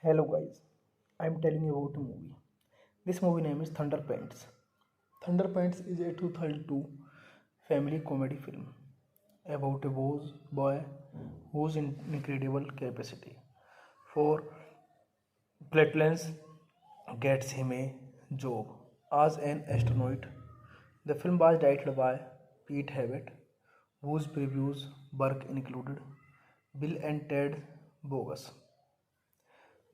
Hello guys, I'm telling you about a movie. This movie name is Thunderpants. Thunderpants is a 2002 family comedy film about a boy whose incredible capacity for platelets gets him a job as an astronaut. The film was directed by Pete Havitt, whose previous work included Bill and Ted Bogus,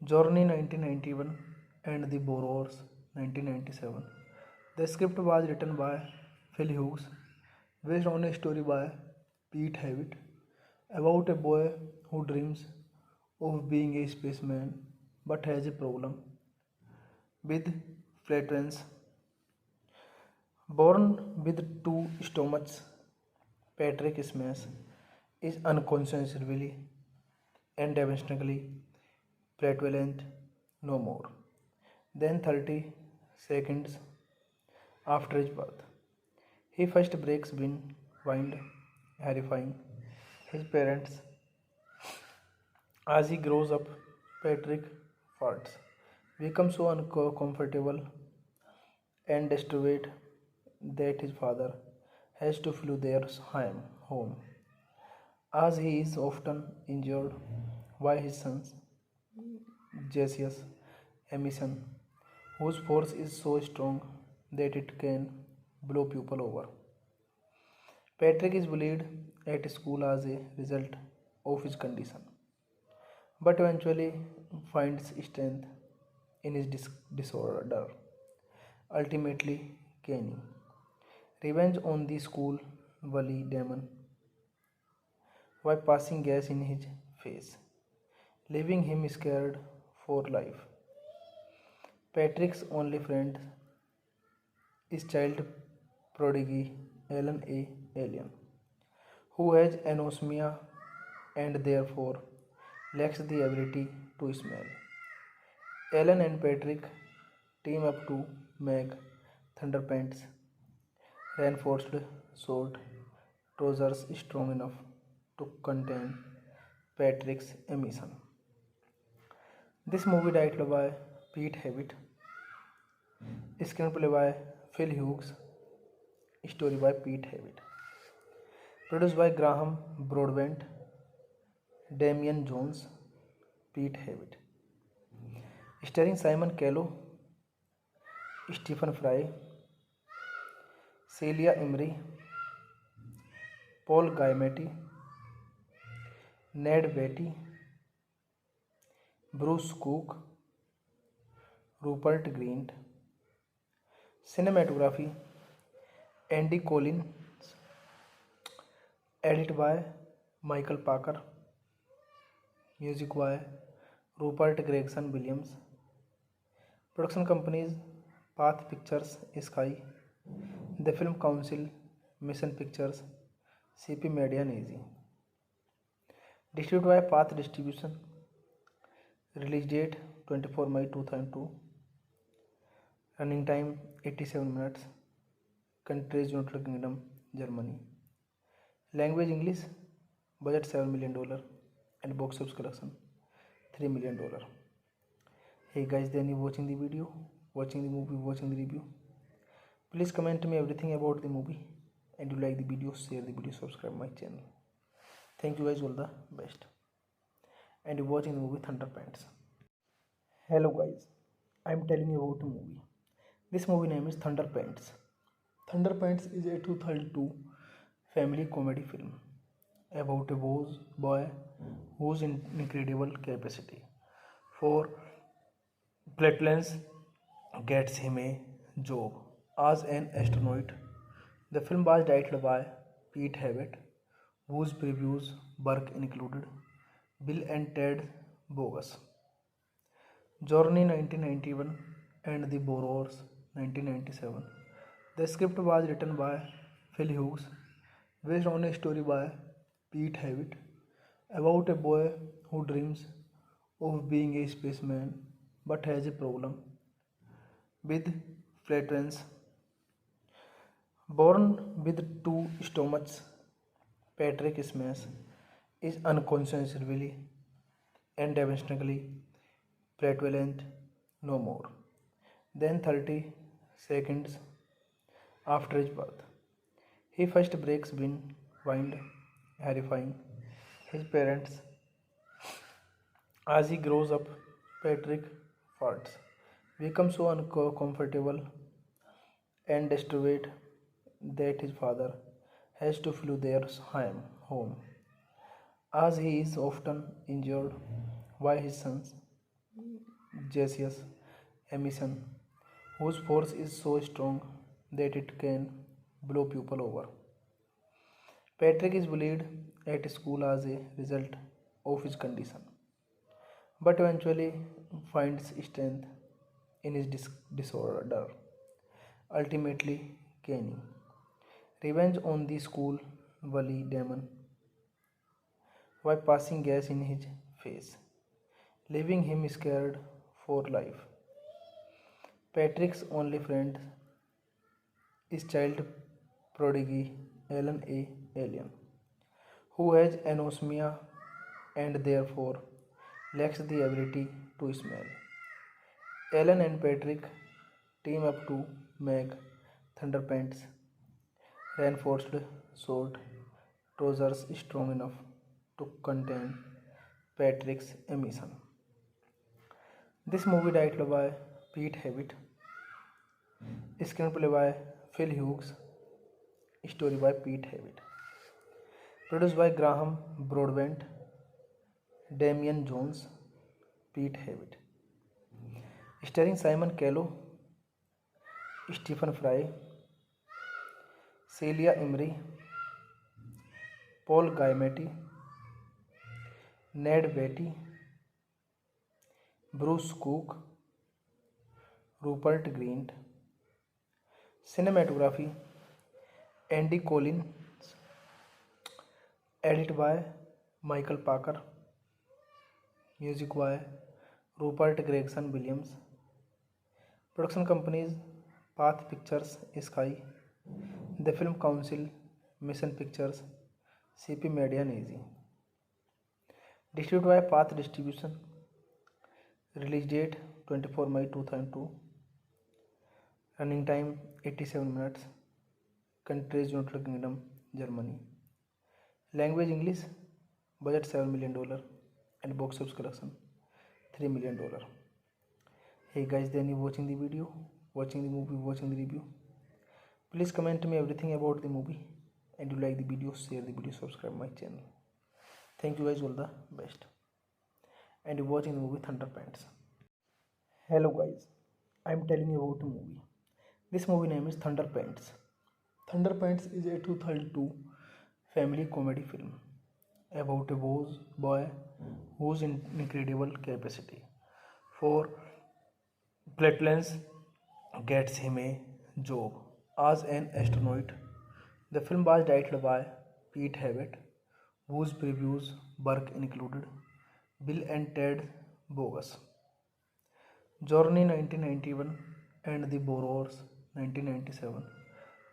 Journey 1991 and The Borrowers 1997. The script was written by Phil Hughes, based on a story by Pete Havitt about a boy who dreams of being a spaceman but has a problem with flatulence. Born with two stomachs, Patrick Smash is unconsciously and devastatingly flatulent no more than 30 seconds after his birth. He first breaks wind, horrifying his parents. As he grows up, Patrick farts, becomes so uncomfortable and disturbed that his father has to flee their home, as he is often injured by his sons, gaseous emission, whose force is so strong that it can blow people over. Patrick is bullied at school as a result of his condition, but eventually finds strength in his disorder, ultimately gaining revenge on the school bully demon by passing gas in his face, leaving him scared for life. Patrick's only friend is child prodigy Alan A. Alien, who has anosmia and therefore lacks the ability to smell. Alan and Patrick team up to make Thunderpants reinforced sword trousers strong enough to contain Patrick's emission. This movie directed by Pete Havitt, screenplay by Phil Hughes, story by Pete Havitt, produced by Graham Broadbent, Damian Jones, Pete Havitt, starring Simon Callow, Stephen Fry, Celia Imrie, Paul Giamatti, Ned Beatty, Bruce Cook, Rupert Grint. Cinematography Andy Collins, edited by Michael Parker, music by Rupert Gregson Williams. Production companies Path Pictures Sky, The Film Council, Mission Pictures, CP Media Nazi. Distributed by Path Distribution. Release date 24 May 2002. Running time 87 minutes. Countries United Kingdom, Germany. Language English. Budget $7 million and box office collection $3 million. Hey guys, then you watching the video, watching the movie, watching the review. Please comment me everything about the movie, and you like the video, share the video, subscribe my channel. Thank you guys, all the best. And you're watching the movie Thunderpants. Hello guys, I'm telling you about a movie. This movie name is Thunderpants. Thunderpants is a 2002 family comedy film about a boy whose incredible capacity for platelets gets him a job as an astronaut. The film was directed by Pete Havitt, whose previous work included Bill and Ted Bogus, Journey 1991 and The Borrowers 1997. The script was written by Phil Hughes, based on a story by Pete Havitt about a boy who dreams of being a spaceman but has a problem with flatulence. Born with two stomachs, Patrick Smash is unconsciously and devastatingly flatulent no more than 30 seconds after his birth. He first breaks wind, horrifying his parents. As he grows up, Patrick farts, becomes so uncomfortable and disturbed that his father has to flee their home, as he is often injured by his sons, Jesius Emission, whose force is so strong that it can blow people over. Patrick is bullied at school as a result of his condition, but eventually finds strength in his disorder, ultimately gaining revenge on the school bully demon by passing gas in his face, leaving him scared for life. Patrick's only friend is child prodigy Alan A. Alien, who has anosmia and therefore lacks the ability to smell. Alan and Patrick team up to make Thunderpants reinforced sword trousers strong enough to contain Patrick's emission. This movie directed by Pete Hewitt, screenplay by Phil Hughes, story by Pete Hewitt, produced by Graham Broadbent, Damian Jones, Pete Hewitt, starring Simon Callow, Stephen Fry, Celia Imrie, Paul Giamatti, Ned Beatty, Bruce Cook, Rupert Grint. Cinematography Andy Collins, edited by Michael Parker, music by Rupert Gregson Williams. Production companies Path Pictures Sky, The Film Council, Mission Pictures, CP Media Nazi. Distributed by Path Distribution. Release date 24 May 2002. Running time 87 minutes. Countries United Kingdom, Germany. Language English. Budget $7 million and box office collection $3 million. Hey guys, then you watching the video, watching the movie, watching the review. Please comment me everything about the movie, and you like the video, share the video, subscribe my channel. Thank you guys, all the best. And you're watching the movie Thunderpants. Hello guys, I'm telling you about a movie. This movie name is Thunderpants. Thunderpants is a 2002 family comedy film about a boy whose incredible capacity for flatulence gets him a job as an astronaut. The film was directed by Pete Hewitt, whose previous work included Bill and Ted Bogus, Journey 1991, and The Borrowers 1997.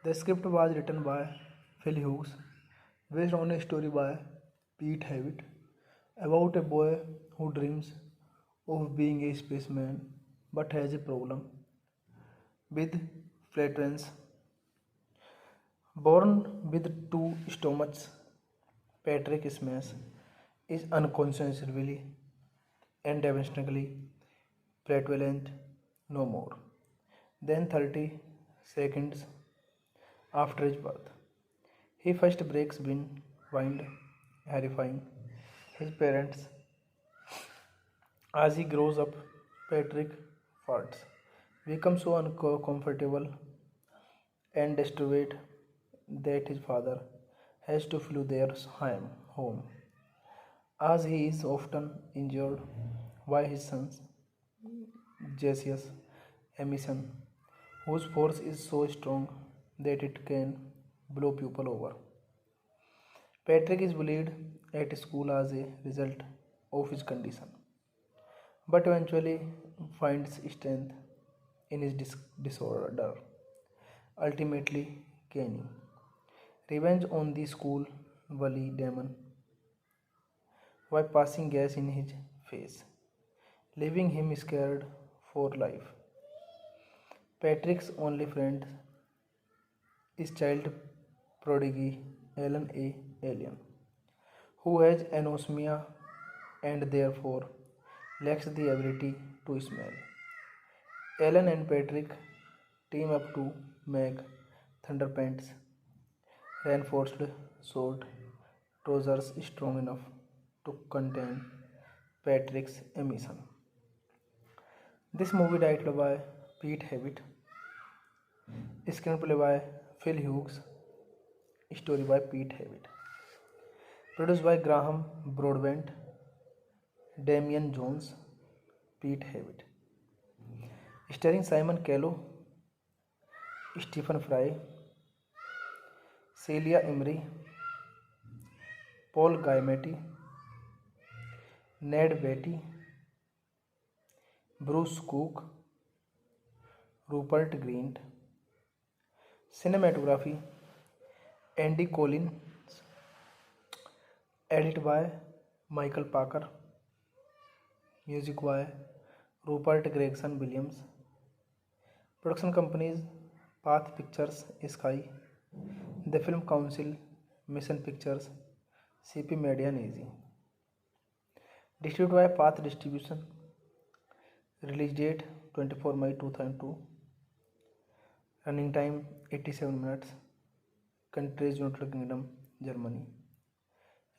The script was written by Phil Hughes, based on a story by Pete Hewitt about a boy who dreams of being a spaceman but has a problem with flatulence. Born with two stomachs, Patrick Smash is unconsciously and devastatingly flatulent no more than 30 seconds after his birth. He first breaks wind, horrifying his parents. As he grows up, Patrick farts, becomes so uncomfortable and disturbed that his father has to flee their home, as he is often injured by his sons, Jesius Emission, whose force is so strong that it can blow people over. Patrick is bullied at school as a result of his condition, but eventually finds strength in his disorder, ultimately gaining revenge on the school bully demon by passing gas in his face, leaving him scared for life. Patrick's only friend is child prodigy Alan A. Alien, who has anosmia and therefore lacks the ability to smell. Alan and Patrick team up to make Thunderpants reinforced sword trousers strong enough to contain Patrick's emission. This movie directed by Pete Hewitt, screenplay by Phil Hughes, story by Pete Hewitt, produced by Graham Broadbent, Damian Jones, Pete Hewitt, starring Simon Callow, Stephen Fry, Celia Imrie, Paul Giamatti, Ned Beatty, Bruce Cook, Rupert Grint. Cinematography Andy Collins, edited by Michael Parker, music by Rupert Gregson Williams. Production companies Path Pictures, Sky, The Film Council, Mission Pictures, CP Media and Easy. Distributed by Path Distribution. Release date 24 May 2002. Running time 87 minutes. Countries United Kingdom, Germany.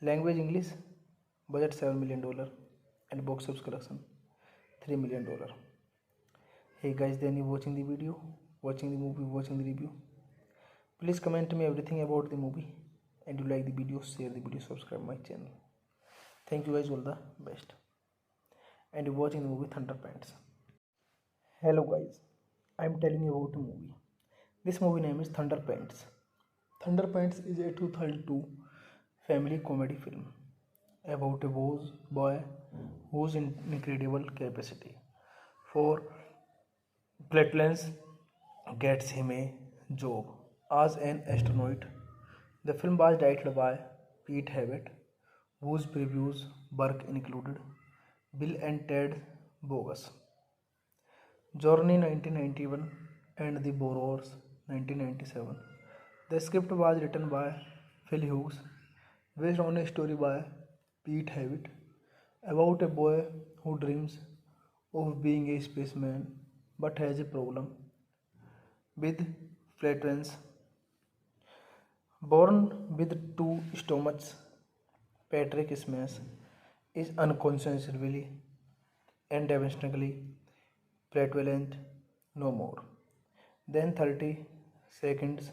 Language English. Budget $7 million and box office collection $3 million. Hey guys, then you watching the video, watching the movie, watching the review. Please comment me everything about the movie, and you like the video, share the video, subscribe my channel. Thank you guys, all the best. And you watching the movie Thunderpants. Hello guys, I am telling you about the movie. This movie name is Thunderpants. Thunderpants is a 2002 family comedy film about a boy whose incredible capacity for flatulence gets him a job as an astronaut. The film was directed by Pete Hewitt, whose previous work included Bill and Ted Bogus, Journey 1991, and The Borrowers 1997. The script was written by Phil Hughes, based on a story by Pete Hewitt about a boy who dreams of being a spaceman but has a problem with flatulence. Born with two stomachs, Patrick Smash is unconsciously and devastatingly flatulent no more than 30 seconds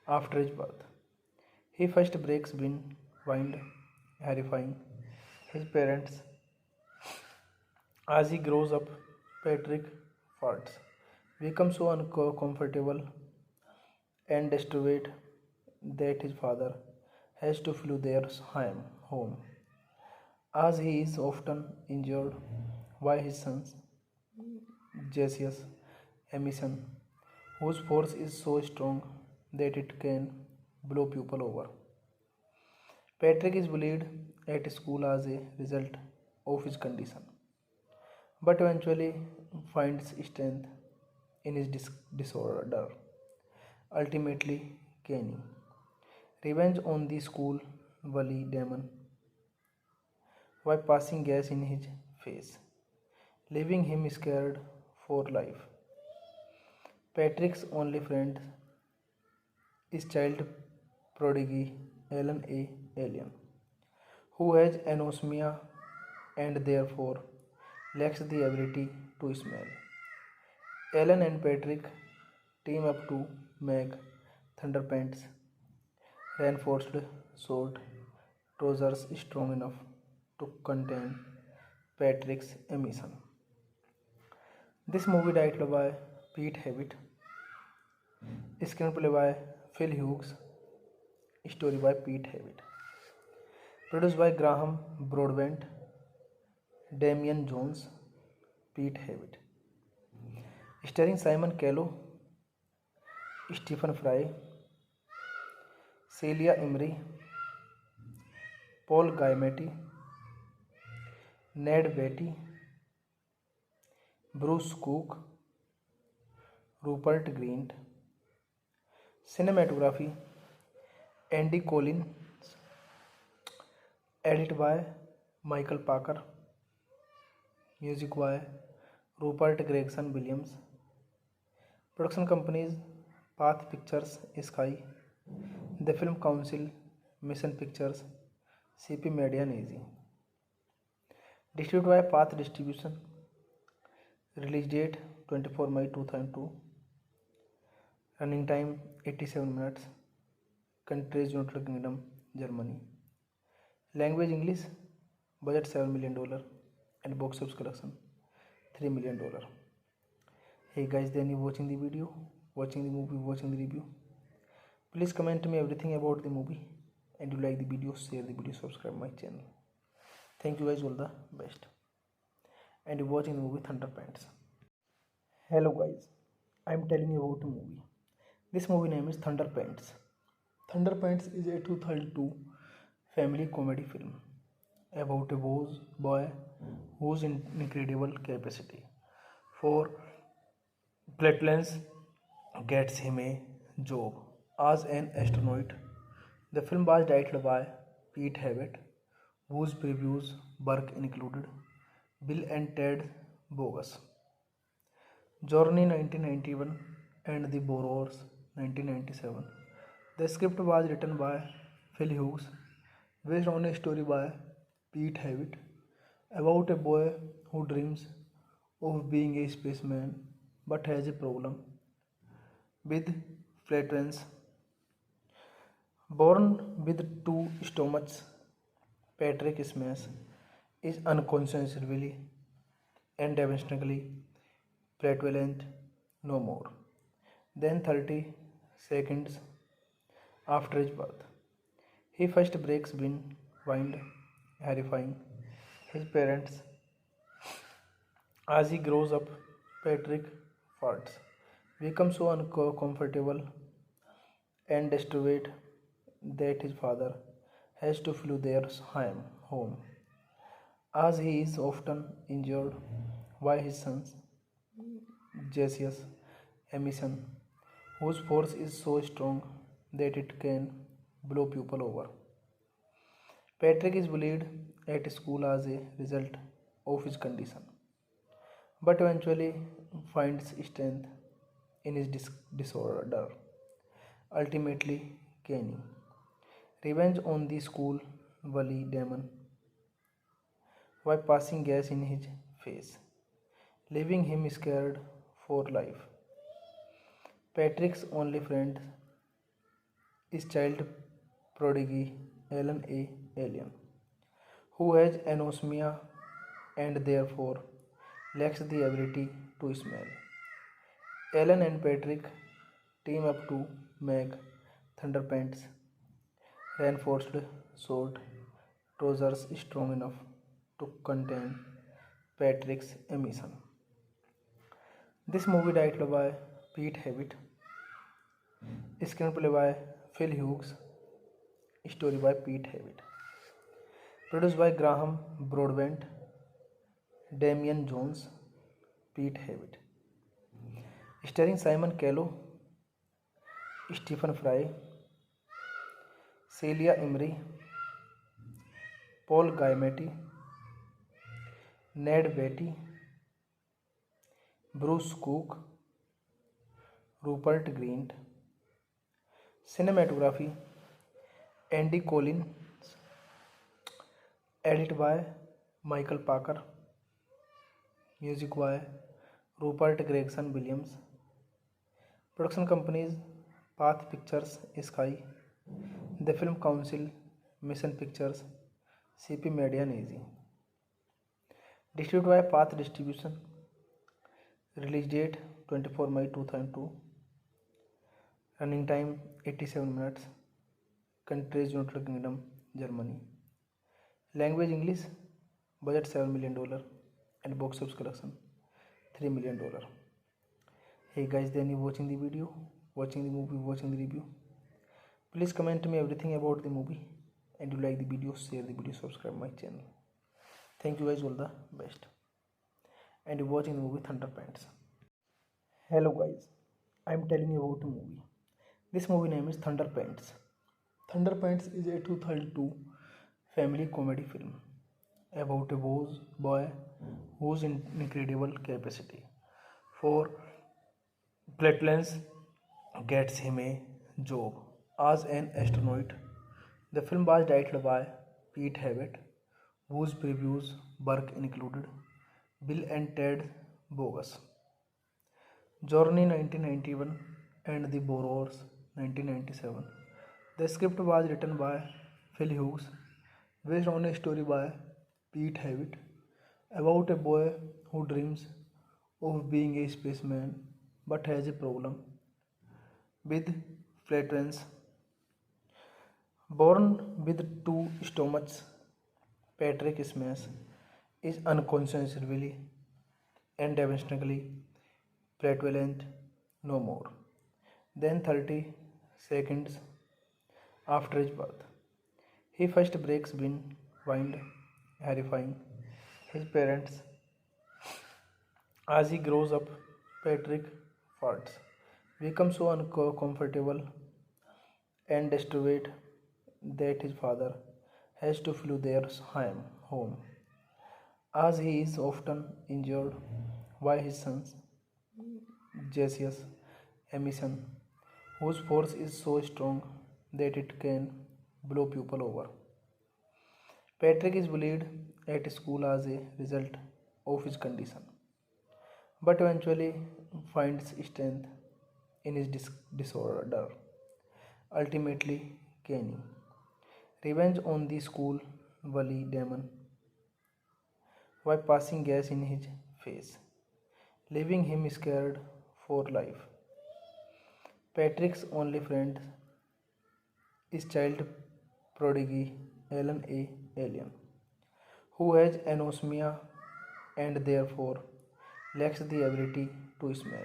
after his birth. He first breaks wind, horrifying his parents. As he grows up, Patrick farts, becomes so uncomfortable and disturbed that his father has to flee their home, as he is often injured by his son's gaseous emission, whose force is so strong that it can blow people over. Patrick is bullied at school as a result of his condition, but eventually finds strength in his disorder, ultimately gaining revenge on the school bully demon by passing gas in his face, leaving him scared for life. Patrick's only friend is child prodigy Alan A. Alien, who has anosmia and therefore lacks the ability to smell. Alan and Patrick team up to make Thunderpants reinforced sword trousers strong enough to contain Patrick's emission. This movie directed by Pete Hewitt, screenplay by Phil Hughes, story by Pete Hewitt, produced by Graham Broadbent, Damian Jones, Pete Hewitt, starring Simon Callow, Stephen Fry, Celia Imrie, Paul Giamatti, Ned Beatty, Bruce Cook, Rupert Grint. Cinematography Andy Collins. Edit by Michael Parker. Music by Rupert Gregson Williams. Production companies Path Pictures, Sky, The Film Council, Mission Pictures, CP Media and Easy. Distributed by Path Distribution. Release date 24 May 2002. Running time 87 minutes. Countries United Kingdom, Germany. Language English. Budget $7 million and box office collection $3 million. Hey guys, then you watching the video, watching the movie, watching the review. Please comment me everything about the movie, and you like the video, share the video, subscribe my channel. Thank you guys, all the best. And you watching the movie Thunderpants. Hello guys, I am telling you about a movie. This movie name is Thunderpants. Thunderpants is a 2002 family comedy film about a boy whose incredible capacity for flatulence gets him a job as an astronaut. The film was directed by Pete Hewitt, whose previous work included Bill and Ted Bogus, Journey 1991, and The Borrowers 1997. The script was written by Phil Hughes, based on a story by Pete Hewitt about a boy who dreams of being a spaceman but has a problem with flatulence. Born with two stomachs, Patrick Smash is unconsciously and devastatingly flatulent no more than 30 seconds after his birth. He first breaks wind, horrifying his parents. As he grows up, Patrick farts, becomes so uncomfortable and disturbed that his father has to flee their home, as he is often injured by his son's gaseous emission, whose force is so strong that it can blow people over. Patrick is bullied at school as a result of his condition, but eventually finds strength in his disorder, ultimately gaining revenge on the school bully demon by passing gas in his face, leaving him scared for life. Patrick's only friend is child prodigy Alan A. Alien, who has anosmia and therefore lacks the ability to smell. Alan and Patrick team up to make Thunderpants reinforced sword trousers strong enough to contain Patrick's emission. This movie directed by Pete Hewitt, screenplay by Phil Hughes, story by Pete Hewitt, produced by Graham Broadbent, Damian Jones, Pete Hewitt, starring Simon Callow, Stephen Fry, Celia Imrie, Paul Giamatti, Ned Beatty, Bruce Cook, Rupert Grint. Cinematography Andy Collins. Edit by Michael Parker. Music by Rupert Gregson Williams. Production companies Path Pictures, Sky, The Film Council, Mission Pictures, CP Media and Easy. Distributed by Path Distribution. Release date 24 May 2002. Running time 87 minutes. Countries United Kingdom, Germany. Language English. Budget $7 million and box office collection $3 million. Hey guys, then you watching the video, watching the movie, watching the review. Please comment me everything about the movie, and you like the video, share the video, subscribe my channel. Thank you guys, all the best. and you're watching the movie Thunder Pants. Hello guys, I'm telling you about a movie. This movie name is Thunder Pants. Thunder Pants is a 2002 family comedy film about a boy whose incredible capacity for flatulence gets him a job as an astronaut. The film was directed by Pete Hewitt, whose previous work included Bill and Ted Bogus, Journey 1991, and The Borrowers 1997. The script was written by Phil Hughes, based on a story by Pete Hewitt about a boy who dreams of being a spaceman but has a problem with flatulence. Born with two stomachs, Patrick Smash is unconsciously and devastatingly flatulent no more than 30 seconds after his birth. He first breaks wind, horrifying his parents. As he grows up, Patrick farts, becomes so uncomfortable and disturbed that his father has to flee their home, as he is often injured by his sons, gaseous emission, whose force is so strong that it can blow people over. Patrick is bullied at school as a result of his condition, but eventually finds strength in his disorder, ultimately gaining revenge on the school bully demon by passing gas in his face, leaving him scared for life. Patrick's only friend is child prodigy Alan A. Alien, who has anosmia and therefore lacks the ability to smell.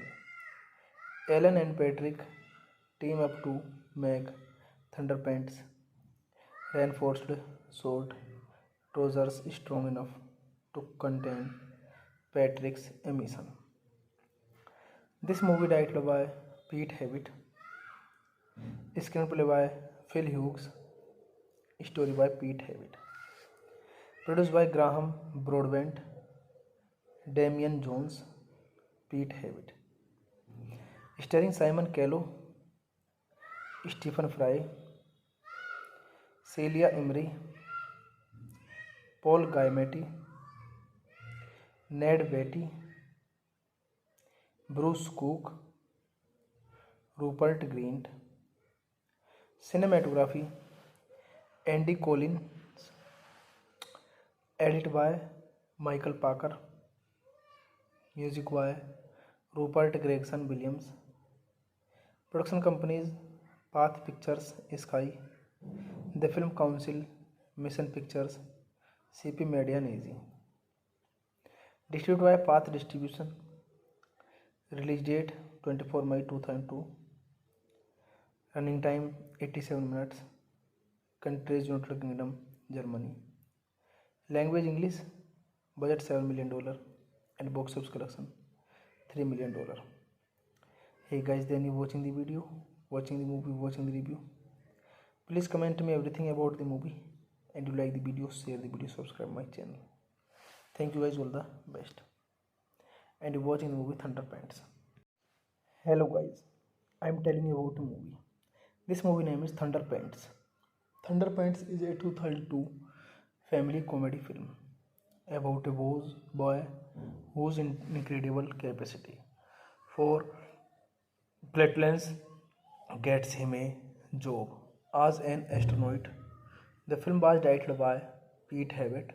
Alan and Patrick team up to make Thunderpants reinforced sword trousers strong enough to contain Patrick's emission. This movie directed by Pete Hewitt, screenplay by Phil Hughes, story by Pete Hewitt, produced by Graham Broadbent, Damian Jones, Pete Hewitt, starring Simon Callow, Stephen Fry, Celia Imrie, Paul Giamatti, Ned Beatty, Bruce Cook, Rupert Grint. Cinematography Andy Collins, edit by Michael Parker, music by Rupert Gregson Williams. Production companies Path Pictures Sky, The Film Council, Mission Pictures, CP Media and Easy. Distributed by Path Distribution. Release date 24 May 2002. Running time 87 minutes. Countries United Kingdom, Germany. Language English. Budget $7 million and box office collection $3 million. Hey guys, then you watching the video, watching the movie, watching the review. Please comment me everything about the movie, and you like the video, share the video, subscribe my channel. Thank you guys, all the best. And you're watching the movie Thunder Pants. Hello guys, I'm telling you about a movie. This movie name is Thunder Pants. Thunder Pants is a 2002 family comedy film about a boy whose incredible capacity for flatulence gets him a job as an astronaut. The film was directed by Pete Hewitt,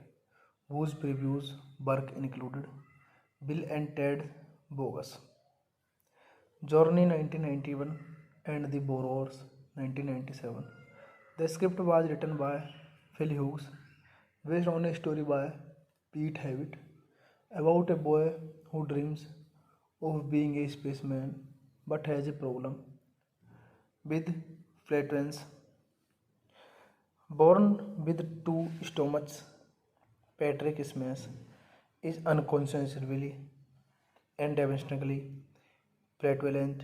whose previous work included Bill and Ted Bogus, Journey 1991, and The Borrowers 1997. The script was written by Phil Hughes, based on a story by Pete Hewitt about a boy who dreams of being a spaceman but has a problem with flatulence. Born with two stomachs, Patrick Smash is unconsciously and devastatingly prevalent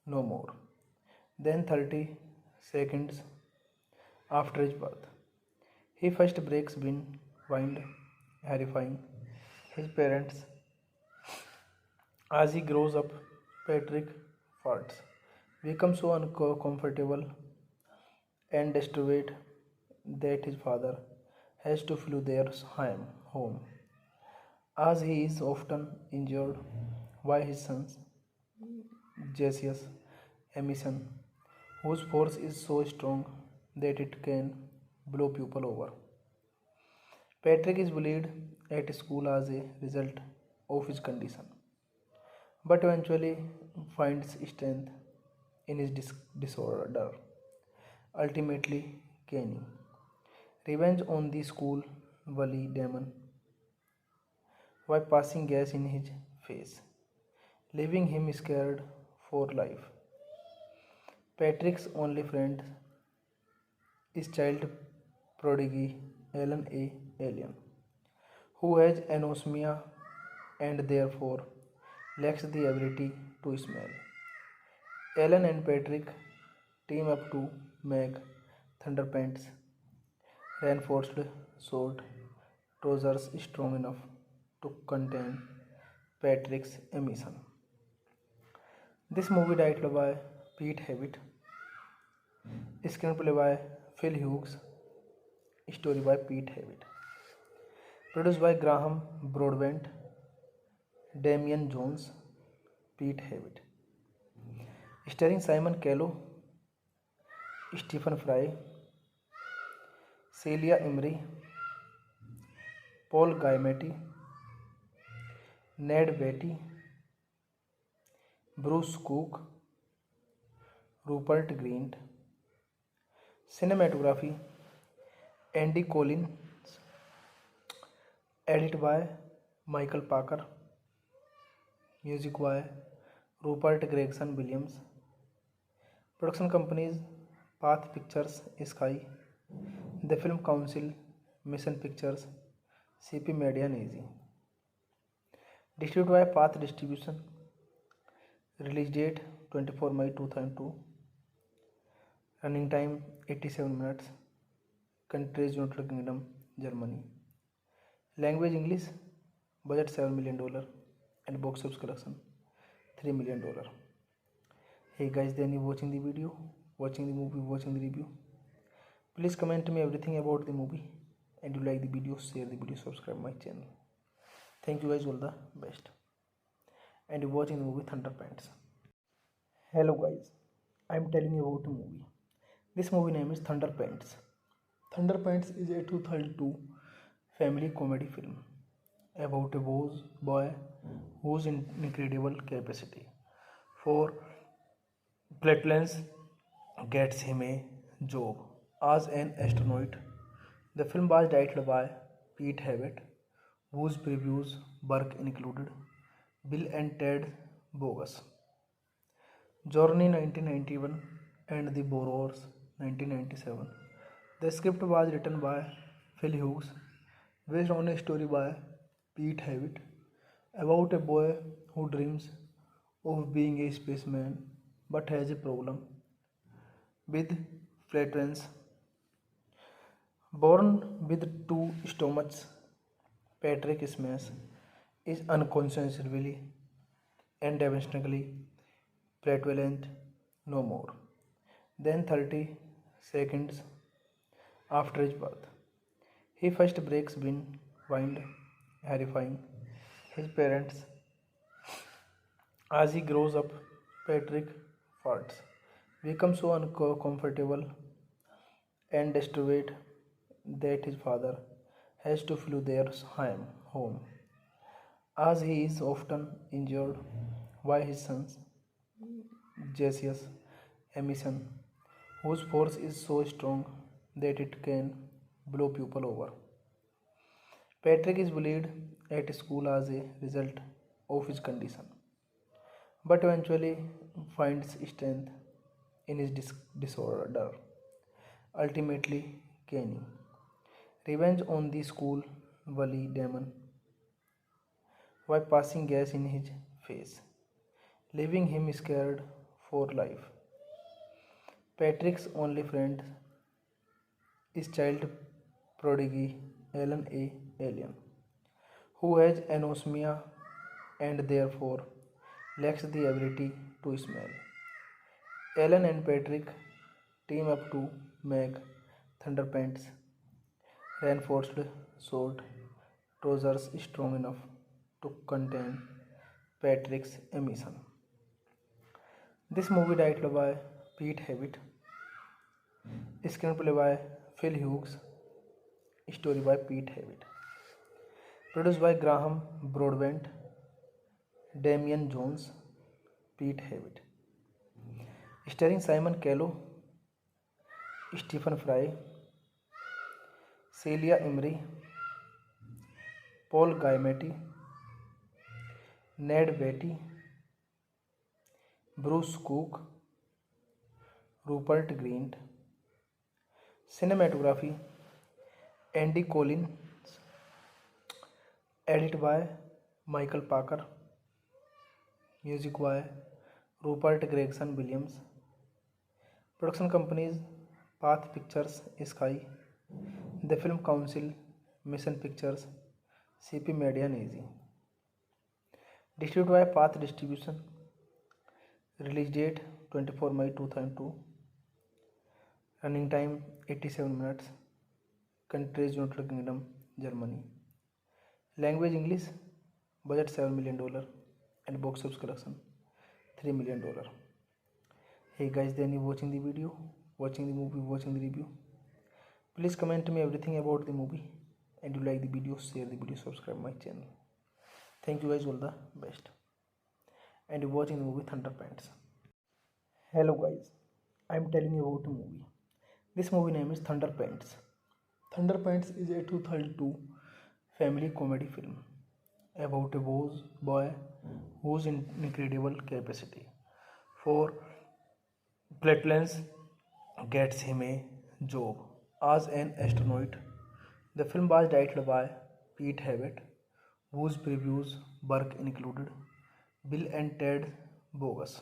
no more than 30 seconds after his birth. He first breaks wind, horrifying his parents. As he grows up, Patrick farts, becomes so uncomfortable and disturbed that his father has to flee their home, as he is often injured by his sons, Jesius Emission, whose force is so strong that it can blow people over. Patrick is bullied at school as a result of his condition, but eventually finds strength in his disorder, ultimately gaining revenge on the school bully demon by passing gas in his face, leaving him scared for life. Patrick's only friend is child prodigy Alan A. Alien, who has anosmia and therefore lacks the ability to smell. Alan and Patrick team up to make Thunderpants reinforced sword trousers strong enough to contain Patrick's emission. This movie directed by Pete Hewitt, screenplay by Phil Hughes, story by Pete Hewitt, produced by Graham Broadbent, Damian Jones, Pete Hewitt, starring Simon Callow, Stephen Fry, Celia Imrie, Paul Giamatti, Ned Beatty, Bruce Cook, Rupert Grint. Cinematography Andy Collins, edited by Michael Parker, music by Rupert Gregson Williams. Production companies Path Pictures Sky, The Film Council, Mission Pictures, CP Media and Easy. Distributed by Path Distribution. Release date 24 May 2002. Running time 87 minutes. Countries United Kingdom, Germany. Language English. Budget $7 million and box office collection $3 million. Hey guys, then you watching the video, watching the movie, watching the review. Please comment me everything about the movie, and you like the video, share the video, subscribe my channel. Thank you guys, all the best. And you watching the movie Thunderpants. Hello guys, I am telling you about a movie. This movie name is Thunderpants. Thunderpants is a 2002 family comedy film about a boy whose incredible capacity for flatulence gets him a job as an astronaut. The film was directed by Pete Hewitt, whose previous work included Bill and Ted Bogus, Journey 1991, and The Borrowers 1997. The script was written by Phil Hughes, based on a story by Pete Hewitt about a boy who dreams of being a spaceman but has a problem with flatulence. Born with two stomachs, Patrick Smash is unconsciously and devastatingly prevalent no more than 30 seconds after his birth. He first breaks wind, horrifying his parents. As he grows up, Patrick farts, becomes so uncomfortable and disturbed that his father has to flee their home, as he is often injured by his sons, Jesius Emission, whose force is so strong that it can blow people over. Patrick is bullied at school as a result of his condition, but eventually finds strength in his disorder, ultimately gaining revenge on the school bully demon by passing gas in his face, leaving him scared for life. Patrick's only friend is child prodigy Alan A. Alien, who has anosmia and therefore lacks the ability to smell. Alan and Patrick team up to make Thunderpants reinforced sword trousers strong enough to contain Patrick's emission. This movie directed by Pete Hewitt, screenplay by Phil Hughes, story by Pete Hewitt, produced by Graham Broadbent, Damian Jones, Pete Hewitt, starring Simon Callow, Stephen Fry, Celia Imrie, Paul Giamatti, Ned Beatty, Bruce Cook, Rupert Grint. Cinematography Andy Collins, edit by Michael Parker, music by Rupert Gregson Williams. Production companies Path Pictures Sky, The Film Council, Mission Pictures, CP Media and Easy. Distributed by Path Distribution. Release date 24 May 2002. Running time 87 minutes. Countries United Kingdom, Germany. Language English. Budget $7 million and box office collection $3 million. Hey guys, then you watching the video, watching the movie, watching the review. Please comment me everything about the movie, and you like the video, share the video, subscribe my channel. Thank you guys, all the best. And you watching the movie Thunderpants. Hello guys, I am telling you about a movie. This movie name is Thunderpants. Thunderpants is a 2002 family comedy film about a boy whose incredible capacity for flatulence gets him a job as an astronaut. The film was directed by Pete Hewitt, whose previous work included Bill and Ted Bogus,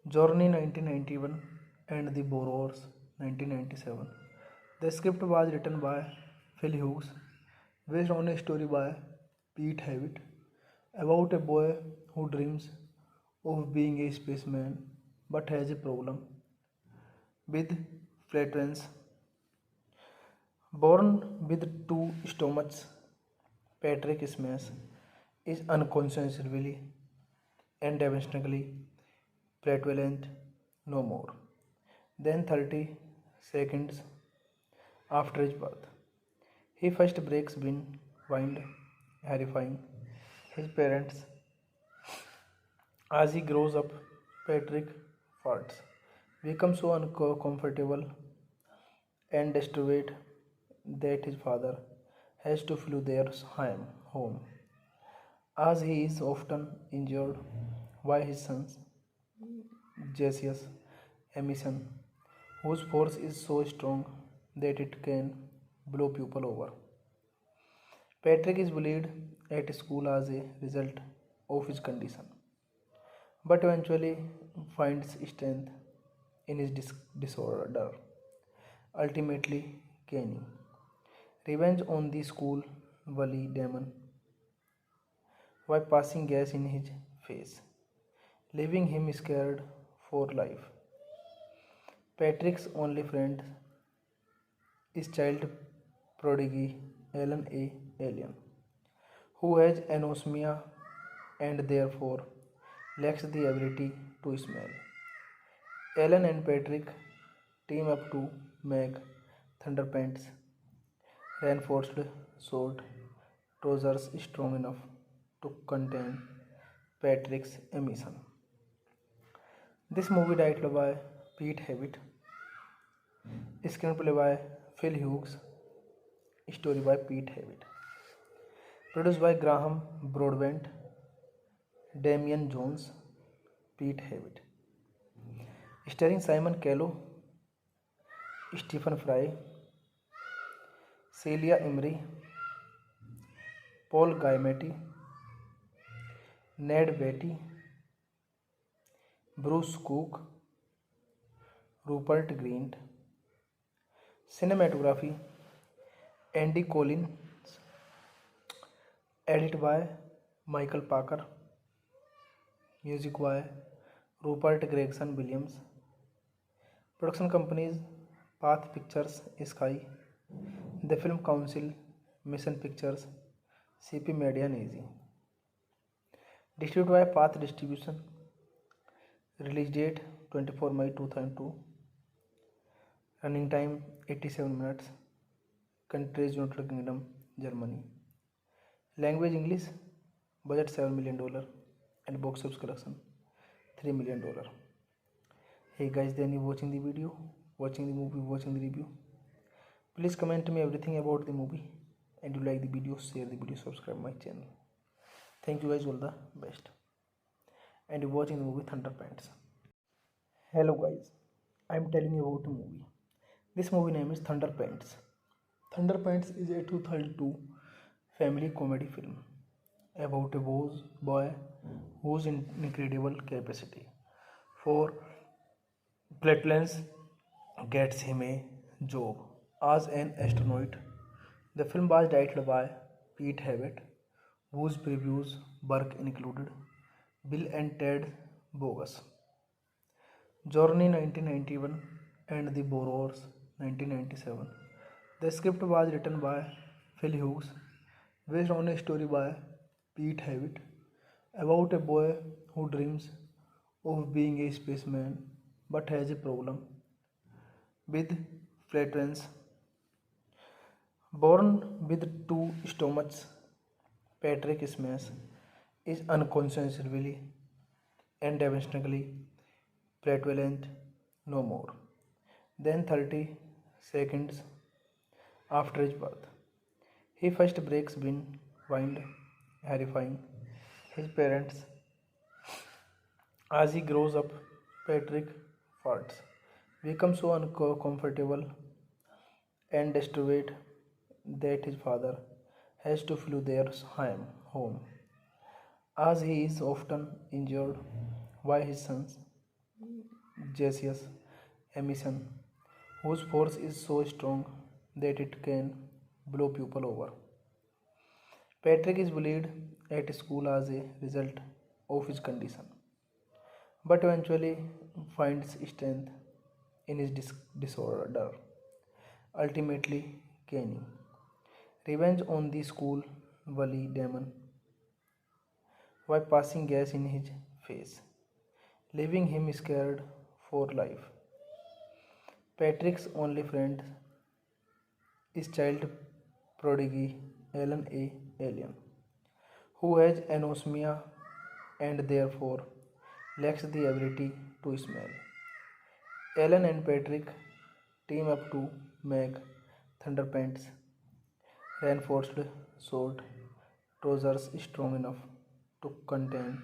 Journey 1991, and The Borrowers 1997. The script was written by Phil Hughes, based on a story by Pete Hewitt about a boy who dreams of being a spaceman but has a problem with flatulence. Born with two stomachs, Patrick Smash is unconsciously and devastatingly flatulent no more than 30 seconds after his birth. He first breaks wind, horrifying his parents. As he grows up, Patrick farts, becomes so uncomfortable and disturbed that his father has to flee their home, as he is often injured by his son's gaseous emission, whose force is so strong that it can blow people over. Patrick is bullied at school as a result of his condition, but eventually finds strength in his disorder, ultimately gaining revenge on the school bully demon by passing gas in his face, leaving him scared for life. Patrick's only friend is child prodigy Alan A. Alien, who has anosmia and therefore lacks the ability to smell. Alan and Patrick team up to make Thunderpants reinforced sword trousers strong enough to contain Patrick's emission. This movie directed by Pete Hewitt, screenplay by Phil Hughes, story by Pete Hewitt, produced by Graham Broadbent, Damian Jones, Pete Hewitt, starring Simon Callow, Stephen Fry, Celia Imrie, Paul Giamatti, Ned Beatty, Bruce Cook, Rupert Grint. Cinematography Andy Collins, edit by Michael Parker, music by Rupert Gregson Williams. Production companies Path Pictures, Sky, The Film Council, Mission Pictures, CP Media and Easy. Distributed by Path Distribution. Release date 24 May 2002. Running time 87 minutes. Countries United Kingdom, Germany. Language English. Budget $7 million and box office collection $3 million. Hey guys, then you watching the video, watching the movie, watching the review. Please comment me everything about the movie, and you like the video, share the video, subscribe my channel. Thank you guys, all the best. And you watching the movie Thunderpants. Hello guys, I am telling you about the movie. This movie name is Thunderpants. Thunderpants is a 2002 family comedy film about a boy whose incredible capacity for flatulence gets him a job as an astronaut. The film was directed by Pete Hewitt, whose previous work included Bill and Ted Bogus, Journey 1991, and The Borrowers 1997. The script was written by Phil Hughes, based on a story by Pete Hewitt about a boy who dreams of being a spaceman but has a problem with flatulence. Born with two stomachs, Patrick Smash is unconsciously and devastatingly flatulent no more than 30 seconds after his birth. He first breaks wind, horrifying his parents. As he grows up, Patrick farts, becomes so uncomfortable and disturbed that his father has to flee their home, as he is often injured by his sons, gaseous emission, whose force is so strong that it can blow people over. Patrick is bullied at school as a result of his condition, but eventually finds strength in his disorder, ultimately gaining revenge on the school bully demon by passing gas in his face, leaving him scared for life. Patrick's only friend is child prodigy Alan A. Alien, who has anosmia and therefore lacks the ability to smell. Alan and Patrick team up to make Thunderpants reinforced sword trousers strong enough to contain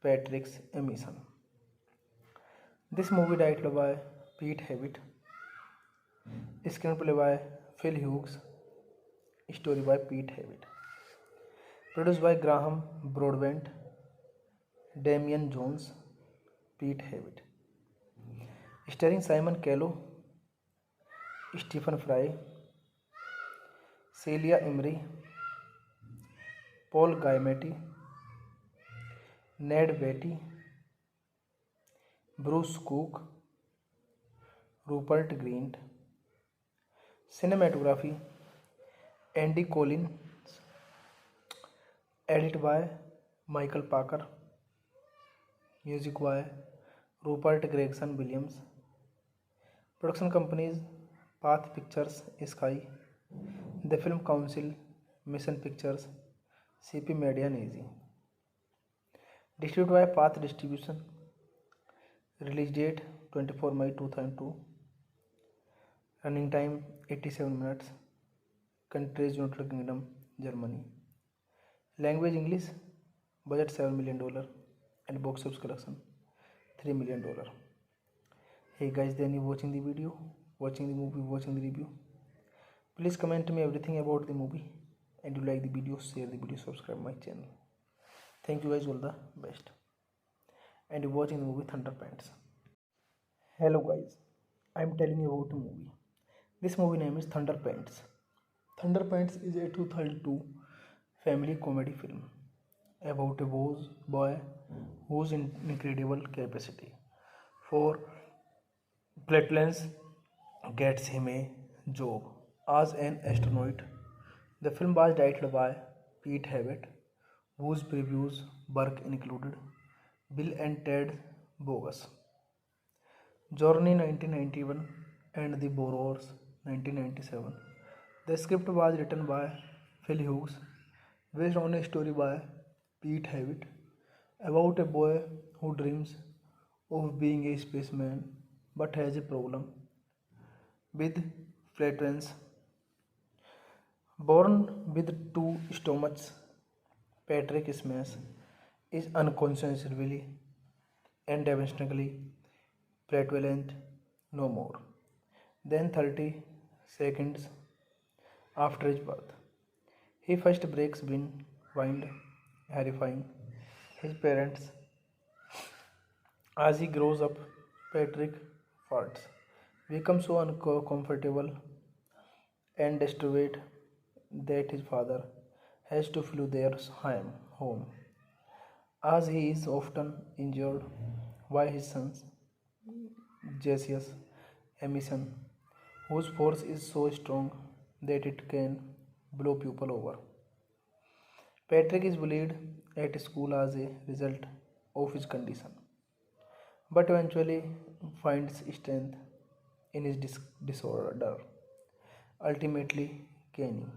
Patrick's emission. This movie directed by Pete Hewitt, screenplay by Phil Hughes, story by Pete Hewitt, produced by Graham Broadbent, Damian Jones, Pete Hewitt, starring Simon Callow, Stephen Fry, Celia Imrie, Paul Giamatti, Ned Beatty, Bruce Cook, Rupert Grint. Cinematography Andy Collins, edit by Michael Parker, music by Rupert Gregson Williams. Production companies Path Pictures, Sky, The Film Council, Mission Pictures, CP Media and Easy. Distributed by Path Distribution. Release date 24 May 2002. Running time 87 minutes. Countries United Kingdom, Germany. Language English. Budget $7 million and box office collection $3 million. Hey guys, then you watching the video, watching the movie, watching the review. Please comment me everything about the movie, and you like the video, share the video, subscribe my channel. Thank you guys, all the best. And you're watching the movie Thunder Pants. Hello guys, I'm telling you about a movie. This movie name is Thunder Pants. Thunder Pants is a 2002 family comedy film about a boy whose incredible capacity for platelets gets him a job as an astronaut. The film was directed by Pete Hewitt, whose previous work included Bill and Ted Bogus, Journey 1991, and The Borrowers 1997. The script was written by Phil Hughes, based on a story by Pete Hewitt about a boy who dreams of being a spaceman but has a problem with flatulence. Born with two stomachs, Patrick Smash is unconsciously and devastatingly flatulent no more than 30 seconds after his birth. He first breaks wind, horrifying his parents. As he grows up, Patrick farts, becomes so uncomfortable and distraught that his father has to flee their home, as he is often injured by his sons, gaseous emission, whose force is so strong that it can blow people over. Patrick is bullied at school as a result of his condition, but eventually finds strength in his disorder, ultimately gaining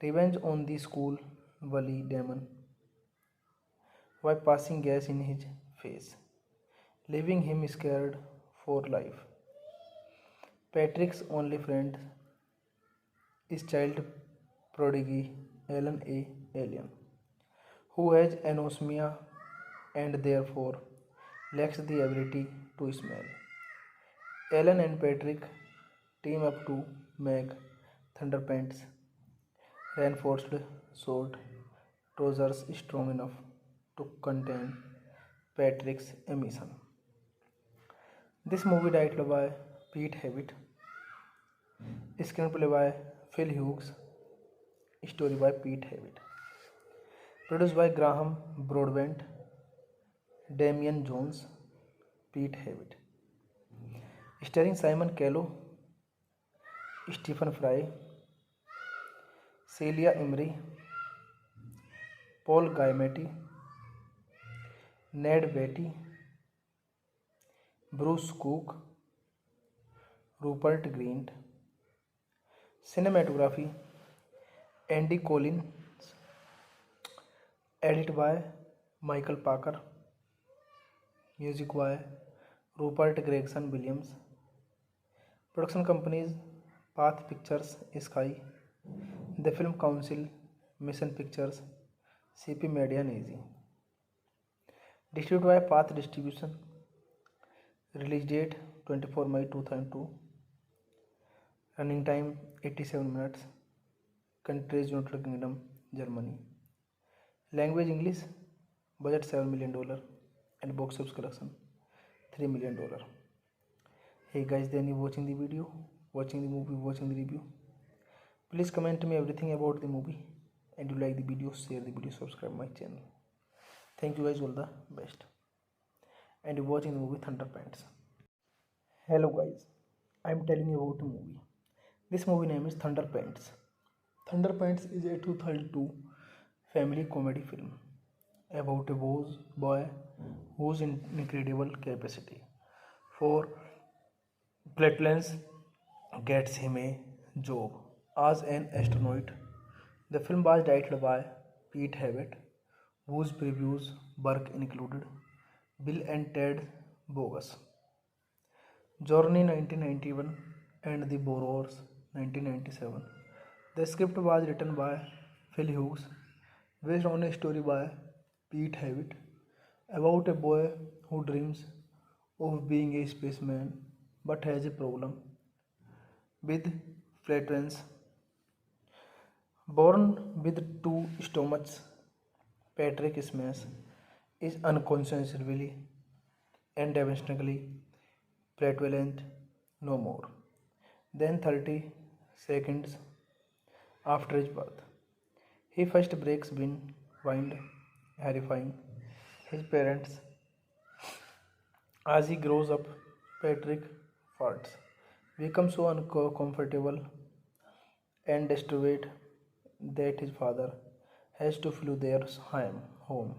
revenge on the school bully demon by passing gas in his face, leaving him scared for life. Patrick's only friend is child prodigy Alan A. Alien, who has anosmia and therefore lacks the ability to smell. Alan and Patrick team up to make Thunderpants reinforced sword trousers strong enough to contain Patrick's emission. This movie directed by Pete Hewitt, screenplay by Phil Hughes, story by Pete Hewitt, produced by Graham Broadbent, Damian Jones, Pete Hewitt, starring Simon Callow, Stephen Fry, Celia Imrie, Paul Giamatti, Ned Beatty, Bruce Cook, Rupert Grint. Cinematography Andy Collins, edited by Michael Parker, music by Rupert Gregson Williams. Production companies Path Pictures Sky, The Film Council, Mission Pictures, CP Media Nazi. Distributed by Path Distribution. Release date 24 May 2002. Running time 87 minutes. Countries United Kingdom, Germany. Language English. Budget $7 million and box office collection $3 million. Hey guys, then you watching the video, watching the movie, watching the review. Please comment me everything about the movie, and you like the video, share the video, subscribe my channel. Thank you guys, all the best. And you're watching the movie Thunder Pants. Hello guys, I'm telling you about a movie. This movie name is Thunder Pants. Thunder Pants is a 2002 family comedy film about a boy whose incredible capacity for platelets gets him a job as an astronaut. The film was directed by Pete Hewitt, whose previous work included Bill and Ted Bogus, Journey 1991, and The Borrowers 1997. The script was written by Phil Hughes, based on a story by Pete Hewitt about a boy who dreams of being a spaceman but has a problem with flatulence. Born with two stomachs, Patrick Smash is unconscionably and devastatingly prevalent no more than 30 seconds after his birth. He first breaks wind, horrifying his parents. As he grows up, Patrick farts, becomes so uncomfortable and distraught that his father has to flee their home,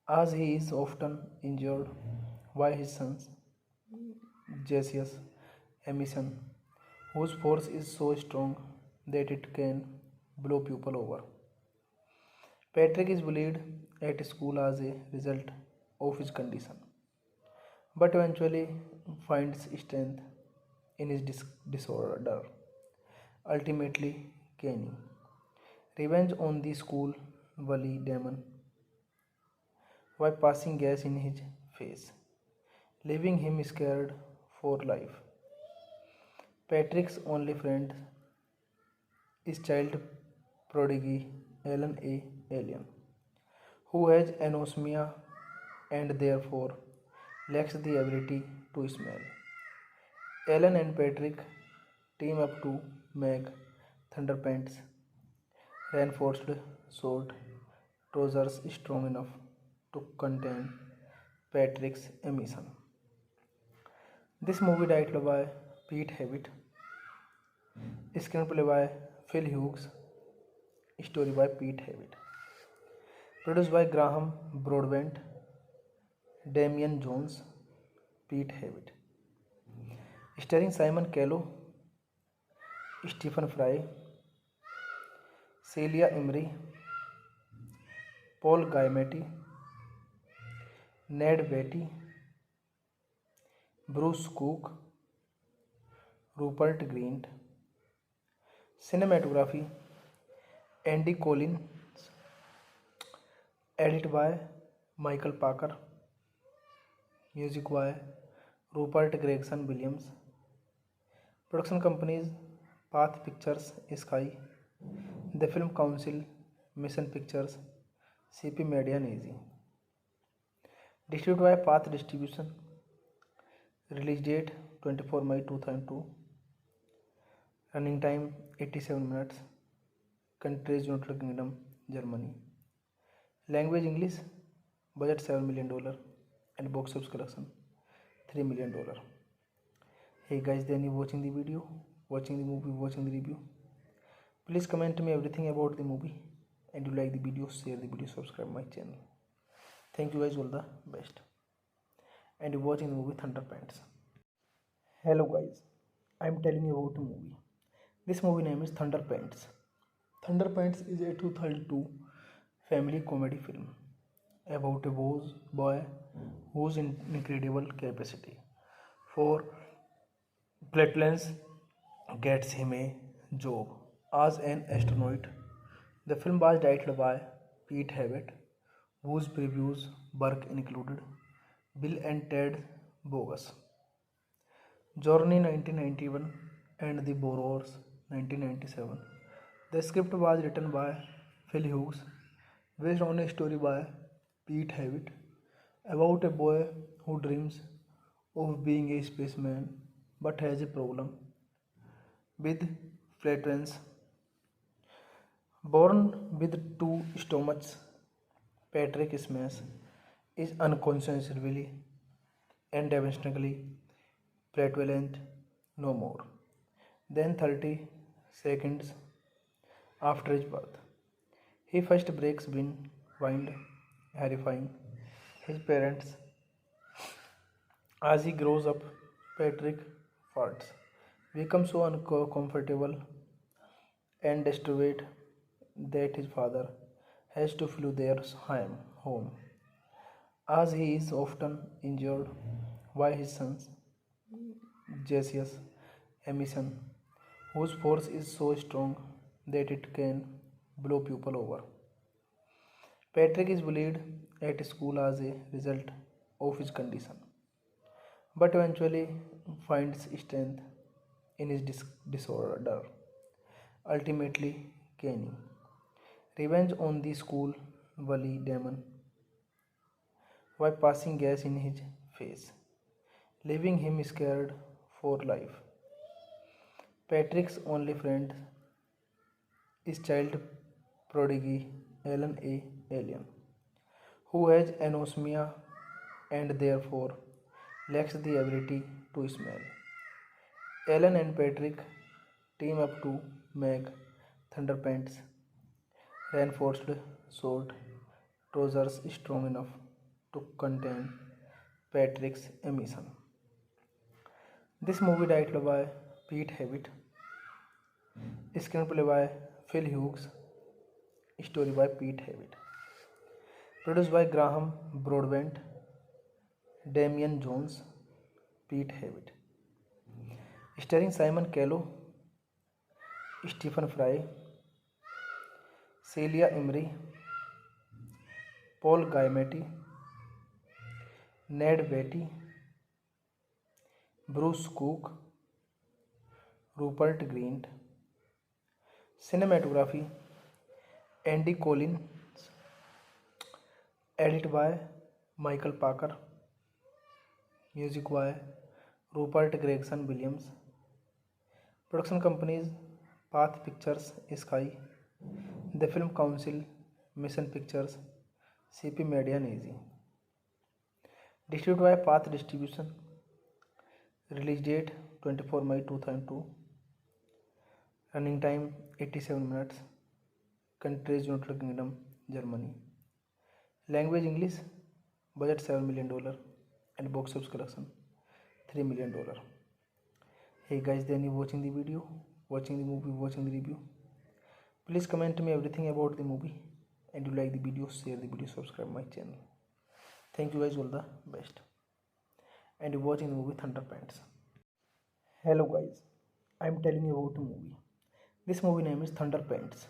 as he is often injured by his sons, Jesius Emission, whose force is so strong that it can blow people over. Patrick is bullied at school as a result of his condition, but eventually finds strength in his disorder, ultimately gaining revenge on the school bully demon by passing gas in his face, leaving him scared for life. Patrick's only friend is child prodigy Alan A. Alien, who has anosmia and therefore lacks the ability to smell. Alan and Patrick team up to make Thunderpants reinforced sword trousers strong enough to contain Patrick's emission. This movie directed by Pete Hewitt, screenplay by Phil Hughes, story by Pete Hewitt, produced by Graham Broadbent, Damian Jones, Pete Hewitt, starring Simon Callow, Stephen Fry, Celia Imrie, Paul Giamatti, Ned Beatty, Bruce Cook, Rupert Grint. Cinematography Andy Collins, edited by Michael Parker, music by Rupert Gregson Williams. Production companies Path Pictures Sky, The Film Council, Mission Pictures, CP Media and AZ. Distributed by Path Distribution. Release date 24 May 2002. Running time 87 minutes. Countries United Kingdom, Germany. Language English. Budget $7 million and box office collection $3 million. Hey guys, then you watching the video, watching the movie, watching the review. Please comment me everything about the movie, and you like the video, share the video, subscribe my channel. Thank you guys, all the best. And you're watching the movie Thunderpants. Hello guys, I'm telling you about a movie. This movie name is Thunderpants. Thunderpants is a 2002 family comedy film about a boy whose incredible capacity for platelets gets him a job as an astronaut. The film was directed by Pete Hewitt, whose previous work included Bill and Ted Bogus, Journey 1991, and The Borrowers 1997. The script was written by Phil Hughes, based on a story by Pete Hewitt about a boy who dreams of being a spaceman but has a problem with flatulence. Born with two stomachs, Patrick Smash is unconscionably and devastatingly prevalent no more than 30 seconds after his birth. He first breaks wind, horrifying his parents. As he grows up, Patrick farts, becomes so uncomfortable and distraught that his father has to flee their home, as he is often injured by his sons, Jesius Emission, whose force is so strong that it can blow people over. Patrick is bullied at school as a result of his condition, but eventually finds strength in his disorder, ultimately gaining revenge on the school Wally Damon while passing gas in his face, leaving him scared for life. Patrick's only friend is child prodigy Alan A. Alien, who has anosmia and therefore lacks the ability to smell. Alan and Patrick team up to make Thunderpants reinforced sword trousers strong enough to contain Patrick's emission. This movie directed by Pete Hewitt, screenplay by Phil Hughes, story by Pete Hewitt, produced by Graham Broadbent, Damian Jones, Pete Hewitt, starring Simon Callow, Stephen Fry, Celia Imrie, Paul Giamatti, Ned Beatty, Bruce Cook, Rupert Grint. Cinematography Andy Collins, edited by Michael Parker, music by Rupert Gregson Williams. Production companies Path Pictures, Sky, The Film Council, Mission Pictures, CP Media and AZ. Distributed by Path Distribution. Release date 24 May 2002. Running time 87 minutes. Countries United Kingdom, Germany. Language English. Budget $7 million and box office collection $3 million. Hey guys, then you watching the video, watching the movie, watching the review. Please comment me everything about the movie, and you like the video, share the video, subscribe my channel. Thank you guys, all the best. And you watching the movie Thunderpants. Hello guys, I am telling you about a movie. This movie name is Thunderpants.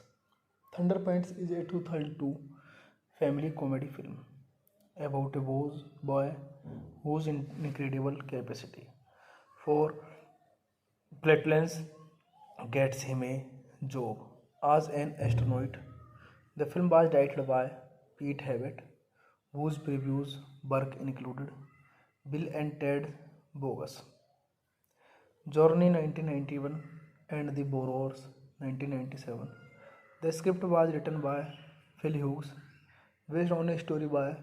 Thunderpants is a 2002 family comedy film about a boy whose incredible capacity for flatulence gets him a job as an astronaut. The film was directed by Pete Hewitt, whose previous work included Bill and Ted Bogus, Journey 1991, and The Borrowers 1997. The script was written by Phil Hughes, based on a story by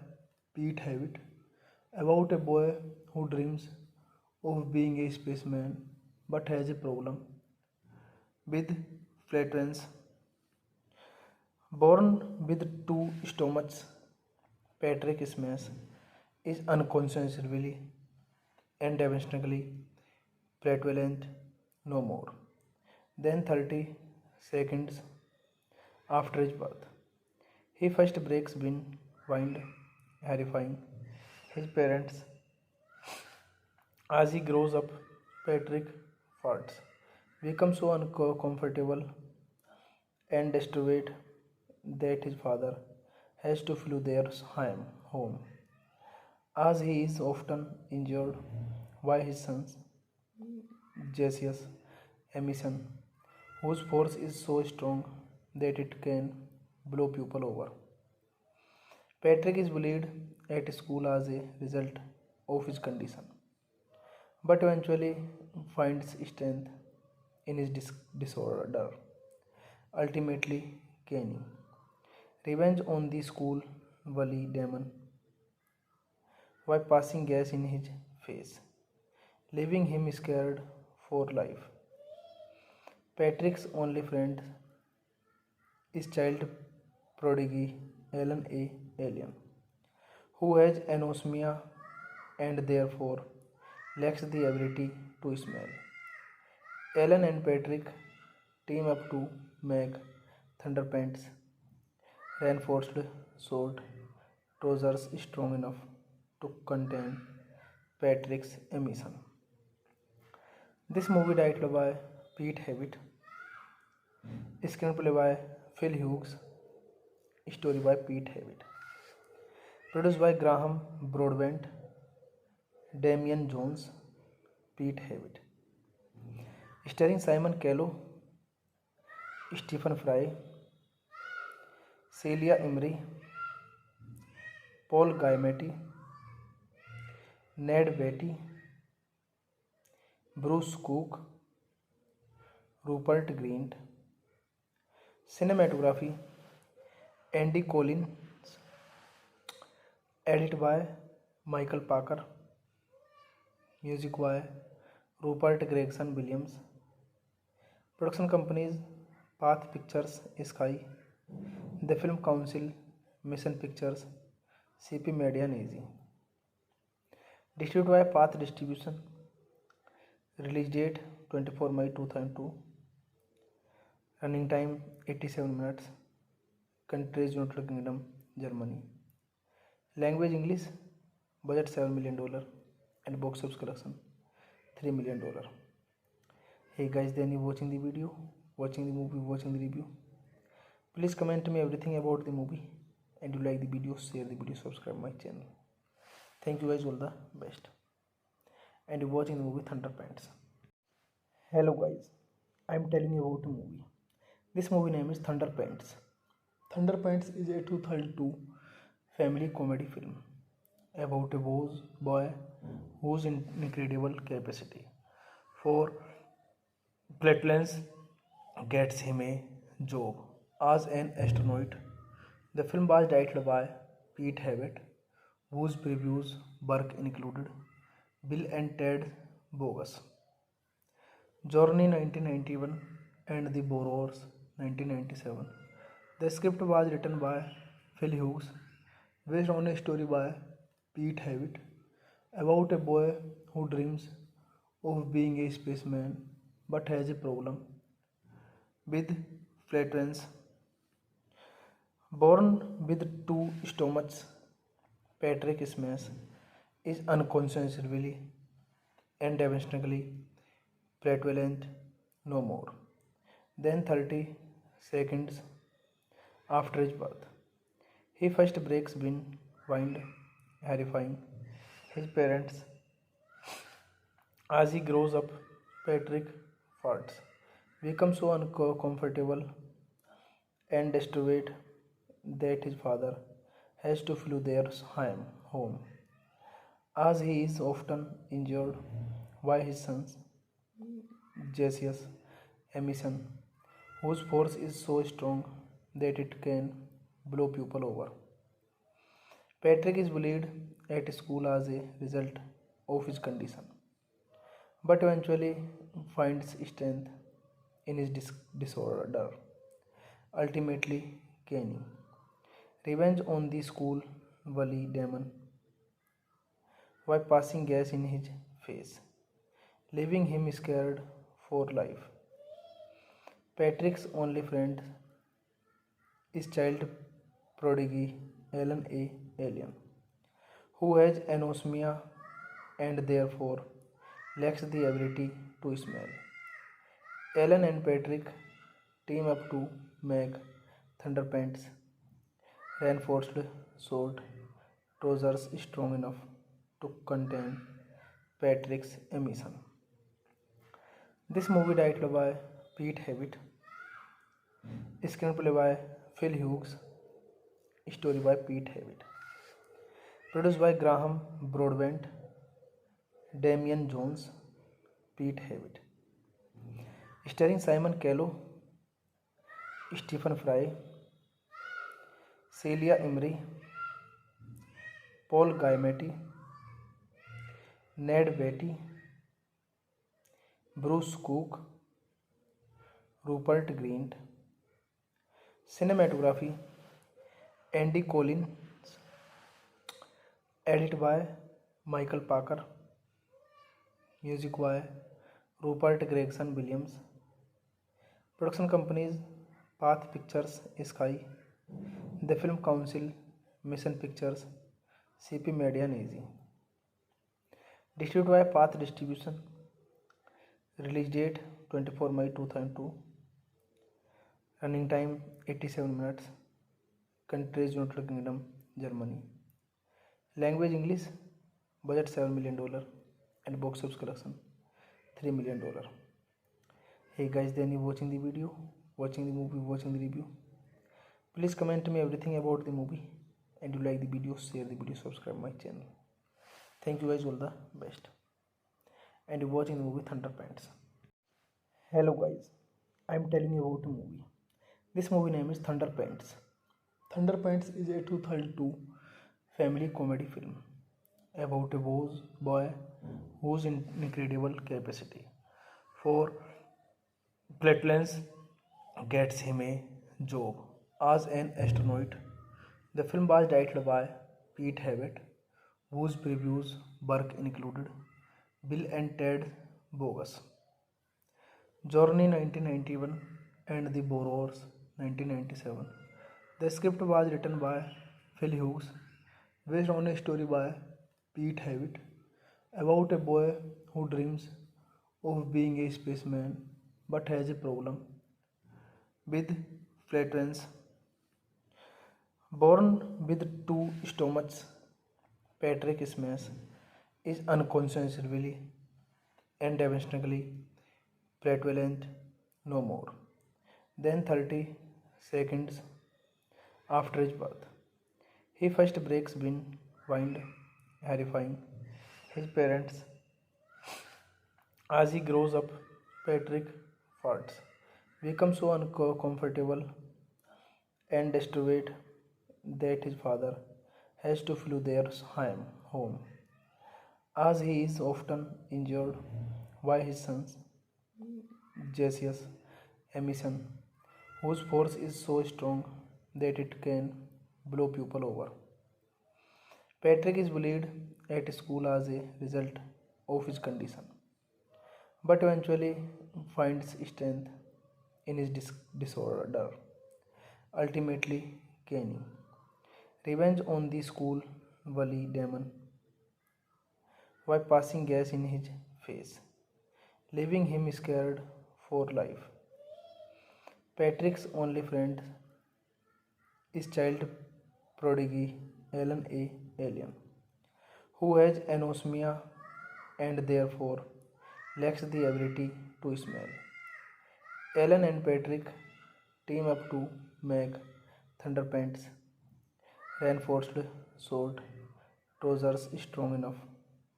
Pete Hewitt about a boy who dreams of being a spaceman but has a problem with flatulence. Born with two stomachs, Patrick Smash is unconsciously and devastatingly flatulent no more than 30 seconds after his birth. He first breaks wind, horrifying his parents. As he grows up, Patrick farts, becomes so uncomfortable and disturbed that his father has to flee their home, as he is often injured by his son's gaseous emission, whose force is so strong that it can blow people over. Patrick is bullied at school as a result of his condition, but eventually finds strength in his disorder, ultimately gaining revenge on the school bully Damon by passing gas in his face, leaving him scared for life. Patrick's only friend is child prodigy Alan A. Alien, who has anosmia and therefore lacks the ability to smell. Alan and Patrick team up to make Thunderpants reinforced sword trousers strong enough to contain Patrick's emission. This movie directed by Pete Hewitt, screenplay by Phil Hughes, story by Pete Hewitt, produced by Graham Broadbent, Damian Jones, Pete Hewitt, starring Simon Callow, Stephen Fry, Celia Imrie, Paul Giamatti, Ned Beatty, Bruce Cook, Rupert Grint. Cinematography Andy Collins. Edit by Michael Parker. Music by Rupert Gregson Williams. Production companies Path Pictures, Sky, The Film Council, Mission Pictures, CP Media and AZ. Distributed by Path Distribution. Release date 24 May 2002. Running time 87 minutes. Countries United Kingdom, Germany. Language English. Budget $7 million and box office collection $3 million. Hey guys, then you watching the video, watching the movie, watching the review. Please comment me everything about the movie, and you like the video, share the video, subscribe my channel. Thank you guys, all the best. And you watching the movie Thunderpants. Hello guys, I am telling you about a movie. This movie name is Thunderpants. Thunderpants is a 2002 family comedy film about a boy whose incredible capacity for platelets gets him a job as an astronaut. The film was directed by Pete Hewitt, whose previous work included Bill and Ted Bogus, Journey 1991, and The Borrowers 1997. The script was written by Phil Hughes, based on a story by Pete Hewitt about a boy who dreams of being a spaceman but has a problem with flatulence. Born with two stomachs, Patrick Smash is unconsciously and devastatingly flatulent no more than 30 seconds after his birth. He first breaks wind, horrifying his parents. As he grows up, Patrick farts, becomes so uncomfortable and distraught that his father has to flee their home, as he is often injured by his sons, gaseous emission, whose force is so strong that it can blow people over. Patrick is bullied at school as a result of his condition, but eventually finds strength in his disorder, ultimately gaining revenge on the school bully demon by passing gas in his face, leaving him scared for life. Patrick's only friend is child prodigy Alan A. Alien, who has anosmia and therefore lacks the ability to smell. Alan and Patrick team up to make Thunderpants reinforced sword trousers strong enough to contain Patrick's emission. This movie directed by Pete Hewitt, screenplay by Phil Hughes, story by Pete Hewitt, produced by Graham Broadbent, Damian Jones, Pete Hewitt, starring Simon Callow, Stephen Fry, Celia Imrie, Paul Giamatti, Ned Beatty, Bruce Cook, Rupert Grint. Cinematography Andy Collins. Edit by Michael Parker. Music by Rupert Gregson Williams. Production companies Path Pictures, Sky, The Film Council, Mission Pictures, CP Media and AZ. Distributed by Path Distribution. Release date 24 May 2002. Running time 87 minutes. Countries United Kingdom, Germany. Language English. Budget $7 million and box office collection $3 million. Hey guys, then you watching the video, watching the movie, watching the review. Please comment me everything about the movie, and you like the video, share the video, subscribe my channel. Thank you guys, all the best. And you're watching the movie Thunder Pants. Hello guys, I'm telling you about a movie. This movie name is Thunder Pants. Thunder Pants is a 2002 family comedy film about a boy whose incredible capacity for platelets gets him a job as an astronaut. The film was directed by Pete Hewitt, whose previous work included Bill and Ted Bogus, Journey 1991, and The Borrowers 1997. The script was written by Phil Hughes, based on a story by Pete Hewitt about a boy who dreams of being a spaceman but has a problem with flatulence. Born with two stomachs, Patrick Smash is unconsciously and devastatingly flatulent no more than 30 seconds after his birth. He first breaks wind, horrifying his parents. As he grows up, Patrick farts, becomes so uncomfortable and distraught that his father has to flee their home, as he is often injured by his sons, gaseous emission, whose force is so strong that it can blow people over. Patrick is bullied at school as a result of his condition, but eventually finds strength in his disorder, ultimately gaining revenge on the school bully demon by passing gas in his face, leaving him scared for life. Patrick's only friend is child prodigy Alan A. Alien, who has anosmia and therefore lacks the ability to smell. Alan and Patrick team up to make Thunderpants reinforced sword trousers strong enough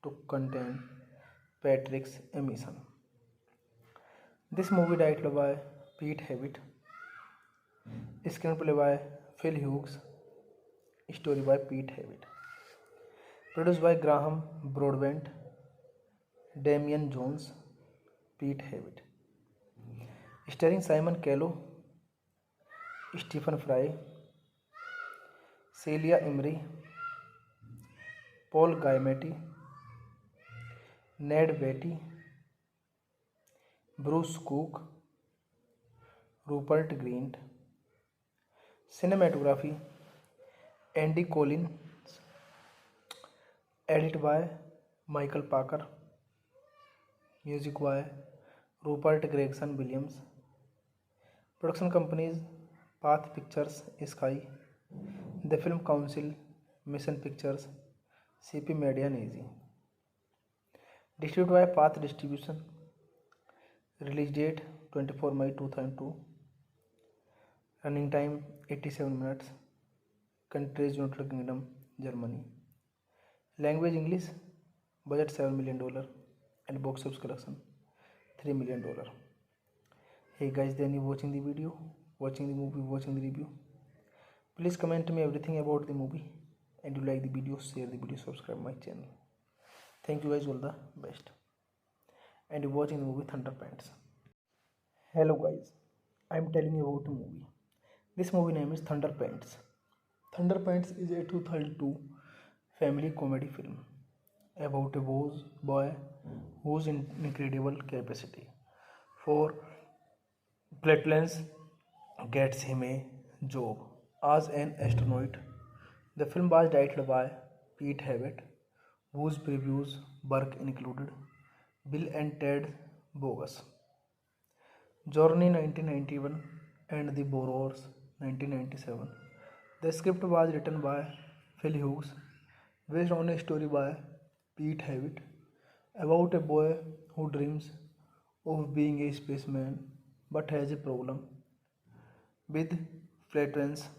to contain Patrick's emission. This movie directed by Pete Hewitt, screenplay by Phil Hughes, story by Pete Hewitt, produced by Graham Broadbent, Damian Jones, Pete Hewitt, starring Simon Callow, Stephen Fry, Celia Imrie, Paul Giamatti, Ned Beatty, Bruce Cook, Rupert Grint. Cinematography Andy Collins, edited by Michael Parker, music by Rupert Gregson Williams. Production companies Path Pictures Sky, The Film Council, Mission Pictures, CP Media and AZ. Distributed by Path Distribution. Release date 24 May 2002. Running time 87 minutes. Countries United Kingdom, Germany. Language English. Budget $7 million and box office collection $3 million. Hey guys, then you watching the video, watching the movie, watching the review. Please comment me everything about the movie, and you like the video, share the video, subscribe my channel. Thank you guys, all the best. And you're watching the movie Thunder Pants. Hello guys, I'm telling you about a movie. This movie name is Thunder Pants. Thunder Pants is a 2002 family comedy film about a boy whose incredible capacity for platelets gets him a job as an astronaut. The film was directed by Pete Hewitt, whose previous work included Bill and Ted Bogus, Journey 1991, and The Borrowers 1997. The script was written by Phil Hughes, based on a story by Pete Hewitt about a boy who dreams of being a spaceman but has a problem with flatulence.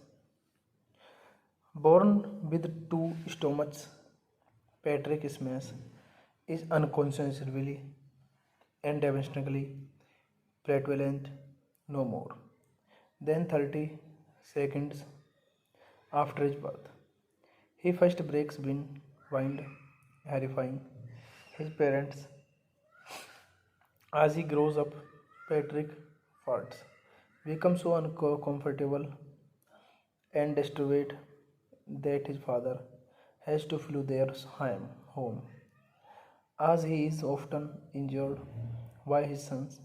Born with two stomachs, Patrick Smash is unconscionably and devastatingly prevalent no more than 30 seconds after his birth. He first breaks wind, horrifying his parents. As he grows up, Patrick farts, becomes so uncomfortable and distraught that his father has to flee their home, as he is often injured by his sons,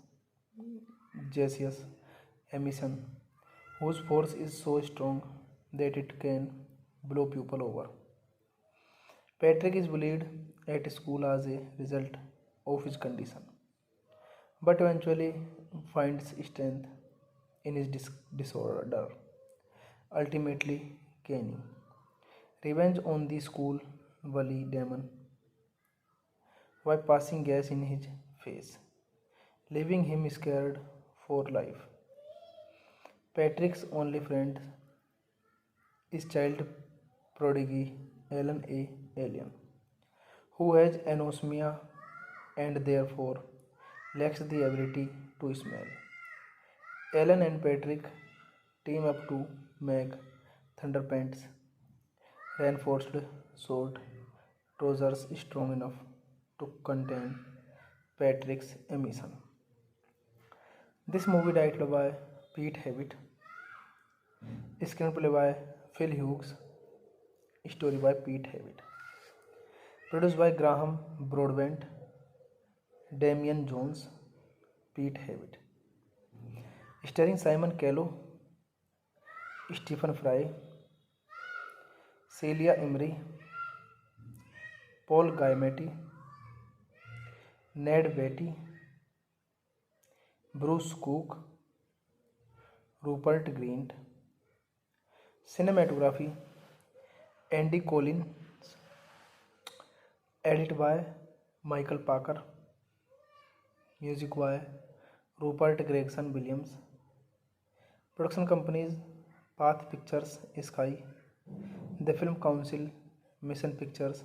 Jesius Emission, whose force is so strong that it can blow people over. Patrick is bullied at school as a result of his condition, but eventually finds strength in his disorder, ultimately gaining revenge on the school bully demon by passing gas in his face, leaving him scared for life. Patrick's only friend is child prodigy Alan A. Alien, who has anosmia and therefore lacks the ability to smell. Alan and Patrick team up to make Thunderpants reinforced sword trousers strong enough to contain Patrick's emission. This movie directed by Pete Hewitt, screenplay by Phil Hughes, story by Pete Hewitt, produced by Graham Broadbent, Damian Jones, Pete Hewitt, starring Simon Callow, Stephen Fry, Celia Imrie, Paul Giamatti, Ned Beatty, Bruce Cook, Rupert Grint. Cinematography Andy Collins, edited by Michael Parker, music by Rupert Gregson Williams. Production companies Path Pictures Sky, The Film Council, Mission Pictures,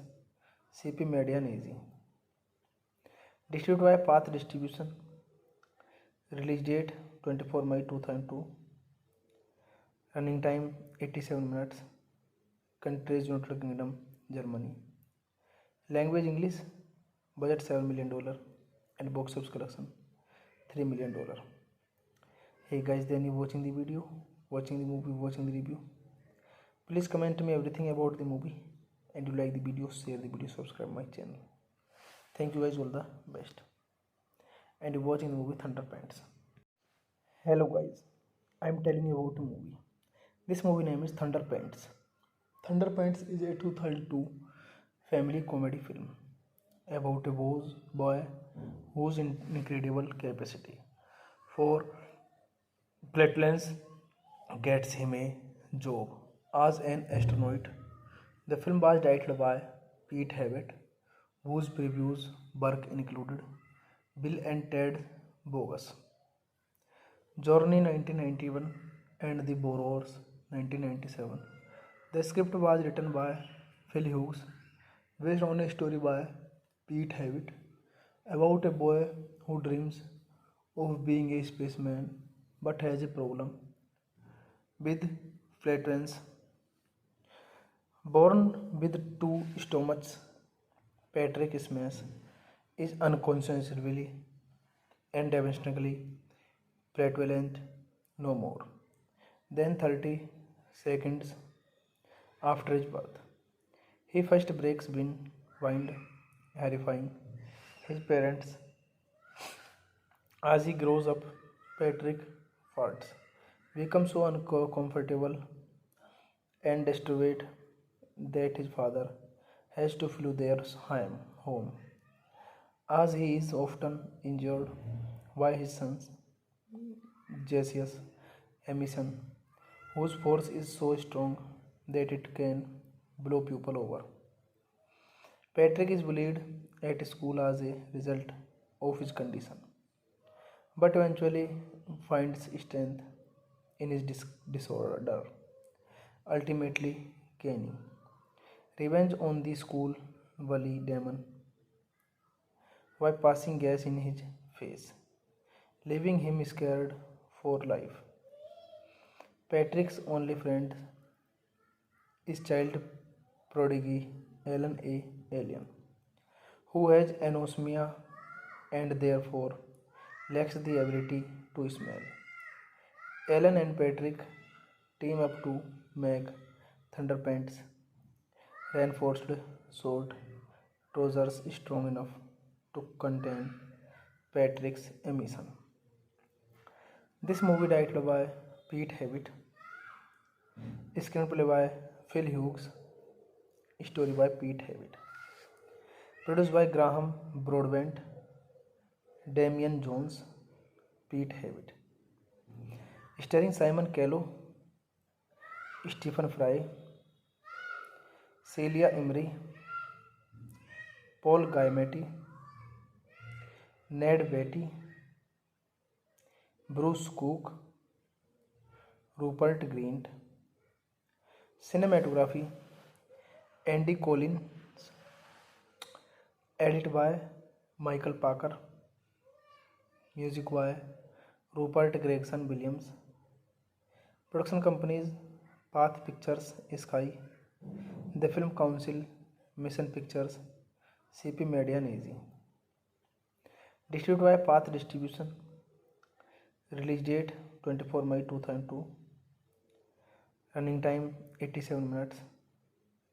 CP Media Easy. Distributed by Path Distribution. Release date 24 May 2002. Running time 87 minutes. Countries United Kingdom, Germany. Language English. Budget $7 million and box office collection $3 million. Hey guys, then you watching the video, watching the movie, watching the review. Please comment me everything about the movie, and you like the video, share the video, subscribe my channel. Thank you guys, all the best. And you're watching the movie Thunderpants. Hello guys, I'm telling you about a movie. This movie name is Thunderpants. Thunderpants is a 2002 family comedy film about a boy whose incredible capacity for platelets gets him a job as an astronaut. The film was directed by Pete Hewitt, whose previous work included Bill and Ted Bogus, Journey 1991, and The Borrowers 1997. The script was written by Phil Hughes, based on a story by Pete Hewitt about a boy who dreams of being a spaceman but has a problem with flatulence. Born with two stomachs, Patrick Smash is unconscionably and devastatingly prevalent no more than 30 seconds after his birth. He first breaks wind, horrifying his parents. As he grows up, Patrick farts, becomes so uncomfortable and distraught that his father has to flee their home, as he is often injured by his sons, Jesius Emission, whose force is so strong that it can blow people over. Patrick is bullied at school as a result of his condition, but eventually finds strength in his disorder, ultimately Kenny. Revenge on the school bully Damon by passing gas in his face, leaving him scared for life. Patrick's only friend is child prodigy Alan A. Alien, who has anosmia and therefore lacks the ability to smell. Alan and Patrick team up to make Thunderpants reinforced sword trousers strong enough to contain Patrick's emission. This movie directed by Pete Hewitt, screenplay by Phil Hughes, story by Pete Hewitt, produced by Graham Broadbent, Damian Jones, Pete Hewitt, starring Simon Callow, Stephen Fry, Celia Imrie, Paul Giamatti, Ned Beatty, Bruce Cook, Rupert Grint. Cinematography Andy Collins, edited by Michael Parker, music by Rupert Gregson Williams. Production companies Path Pictures, Sky, The Film Council, Mission Pictures, CP Media and AZ. Distributed by Path Distribution. Release date 24 May 2002. Running time 87 minutes.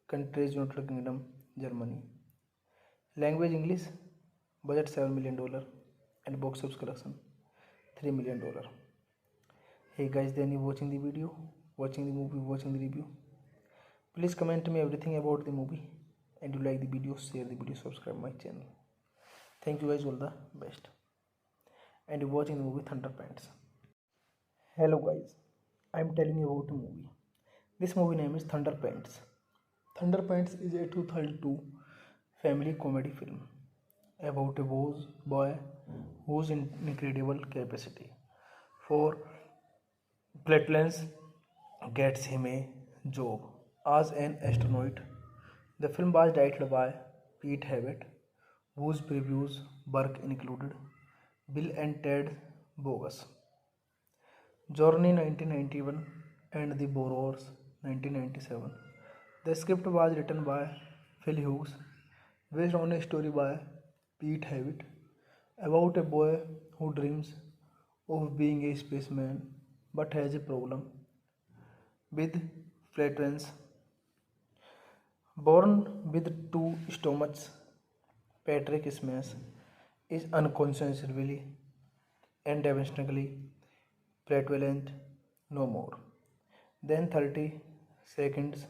Countries United Kingdom, Germany. Language English. Budget $7 million and box office collection $3 million. Hey guys, then you watching the video, watching the movie, watching the review. Please comment me everything about the movie, and you like the video, share the video, subscribe my channel. Thank you guys, all the best. And you watching the movie Thunderpants. Hello guys, I am telling you about the movie. This movie name is Thunderpants. Thunderpants is a 2002 family comedy film about a boy whose incredible capacity for flatulence gets him a job as an astronaut. The film was directed by Pete Hewitt, whose previous work included Bill and Ted Bogus, Journey 1991, and The Borrowers 1997. The script was written by Phil Hughes, based on a story by Pete Hewitt about a boy who dreams of being a spaceman but has a problem with flatulence. Born with two stomachs, Patrick Smash is unconsciously and devastatingly flatulent no more than 30 seconds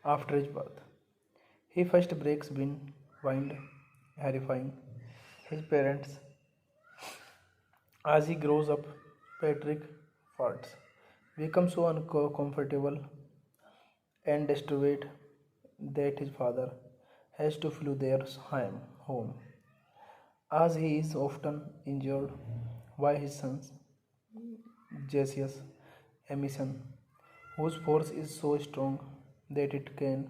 after his birth. He first breaks wind, horrifying his parents. As he grows up, Patrick farts, becomes so uncomfortable and disturbed that his father has to flee their home, as he is often injured by his son's gaseous emission, whose force is so strong that it can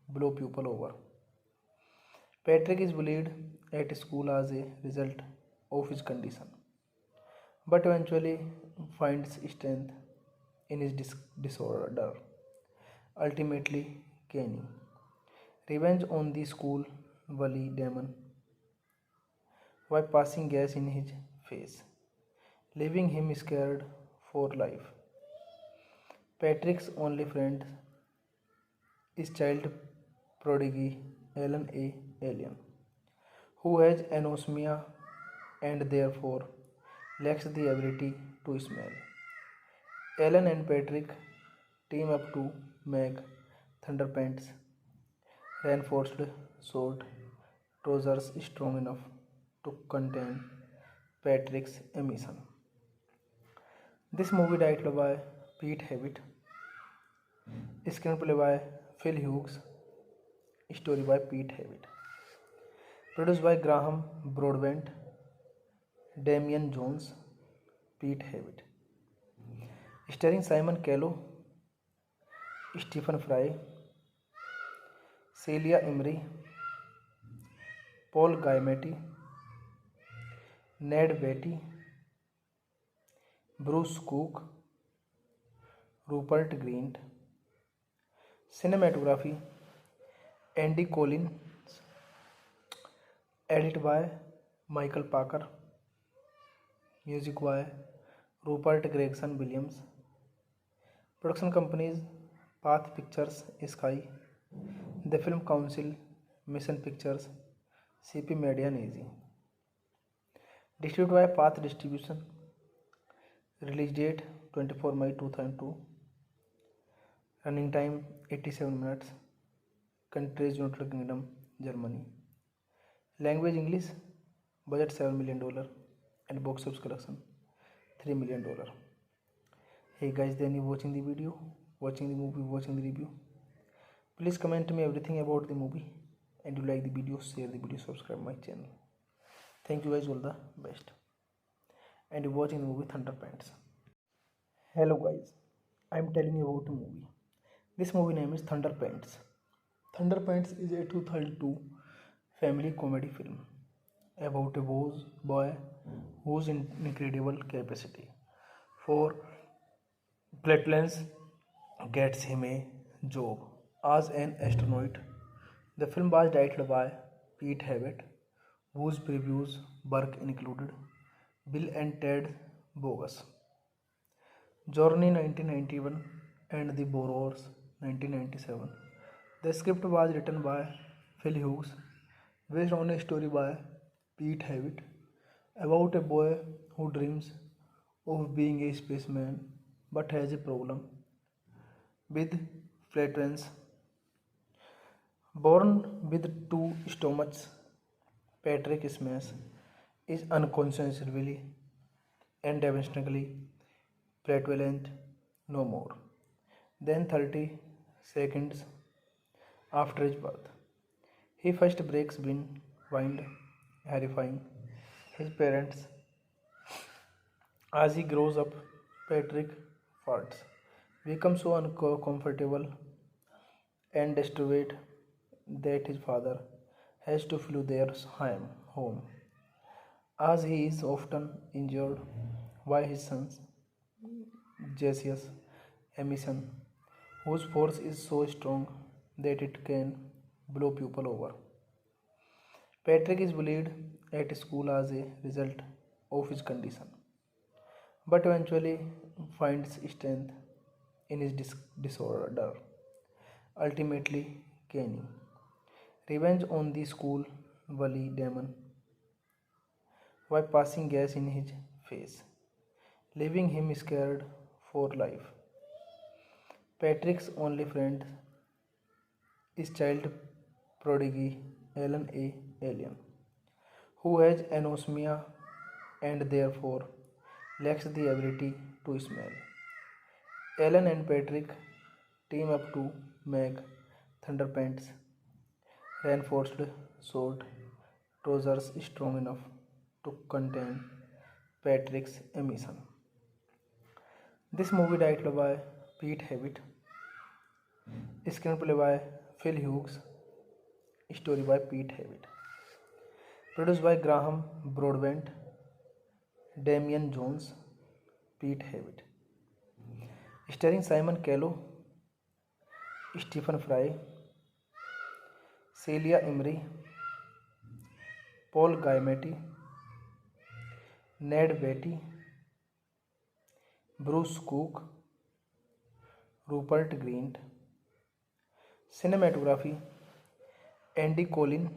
blow people over. Patrick is bullied at school as a result of his condition, but eventually finds strength in his disorder. Ultimately, Kenny. Revenge on the school bully Damon by passing gas in his face, leaving him scared for life. Patrick's only friend is child prodigy Alan A. Alien, who has anosmia and therefore lacks the ability to smell. Alan and Patrick team up to make Thunderpants reinforced sword trousers strong enough to contain Patrick's emission. This movie directed by Pete Hewitt, screenplay by Phil Hughes, story by Pete Hewitt, produced by Graham Broadbent, Damian Jones, Pete Hewitt, starring Simon Callow, Stephen Fry, Celia Imrie, Paul Giamatti, Ned Beatty, Bruce Cook, Rupert Grint. Cinematography Andy Collins, edit by Michael Parker, music by Rupert Gregson Williams. Production companies Path Pictures, Sky, The Film Council, Mission Pictures, CP Media and Easy. Distributed by Path Distribution. Release date 24 May 2002. Running time 87 minutes. Countries United Kingdom, Germany. Language English. Budget $7 million and box office collection $3 million. Hey guys, then you watching the video, watching the movie, watching the review. Please comment me everything about the movie, and you like the video, share the video, subscribe my channel. Thank you guys, all the best. And you watching the movie Thunderpants. Hello guys, I am telling you about the movie. This movie name is Thunderpants. Thunderpants is a 2002 family comedy film about a boy whose incredible capacity for flatulence gets him a job as an astronaut. The film was directed by Pete Hewitt, whose previous work included Bill and Ted Bogus, Journey 1991, and The Borrowers 1997. The script was written by Phil Hughes, based on a story by Pete Hewitt about a boy who dreams of being a spaceman but has a problem with flatulence. Born with two stomachs, Patrick Smash is unconsciously and devastatingly flatulent no more than 30 seconds after his birth. He first breaks wind, horrifying his parents. As he grows up, Patrick farts, becomes so uncomfortable and disturbed that his father has to flee their home, as he is often injured by his son's gaseous emission, whose force is so strong that it can blow people over. Patrick is bullied at school as a result of his condition, but eventually finds strength in his disorder, ultimately gaining revenge on the school bully demon by passing gas in his face, leaving him scared for life. Patrick's only friend is child prodigy Alan A. Alien, who has anosmia and therefore lacks the ability to smell. Alan and Patrick team up to make Thunderpants reinforced sword trousers strong enough to contain Patrick's emission. This movie directed by Pete Hewitt, screenplay by Phil Hughes, story by Pete Hewitt, produced by Graham Broadbent, Damian Jones, Pete Hewitt, starring Simon Callow, Stephen Fry, Celia Imrie, Paul Giamatti, Ned Beatty, Bruce Cook, Rupert Grint. Cinematography Andy Collins,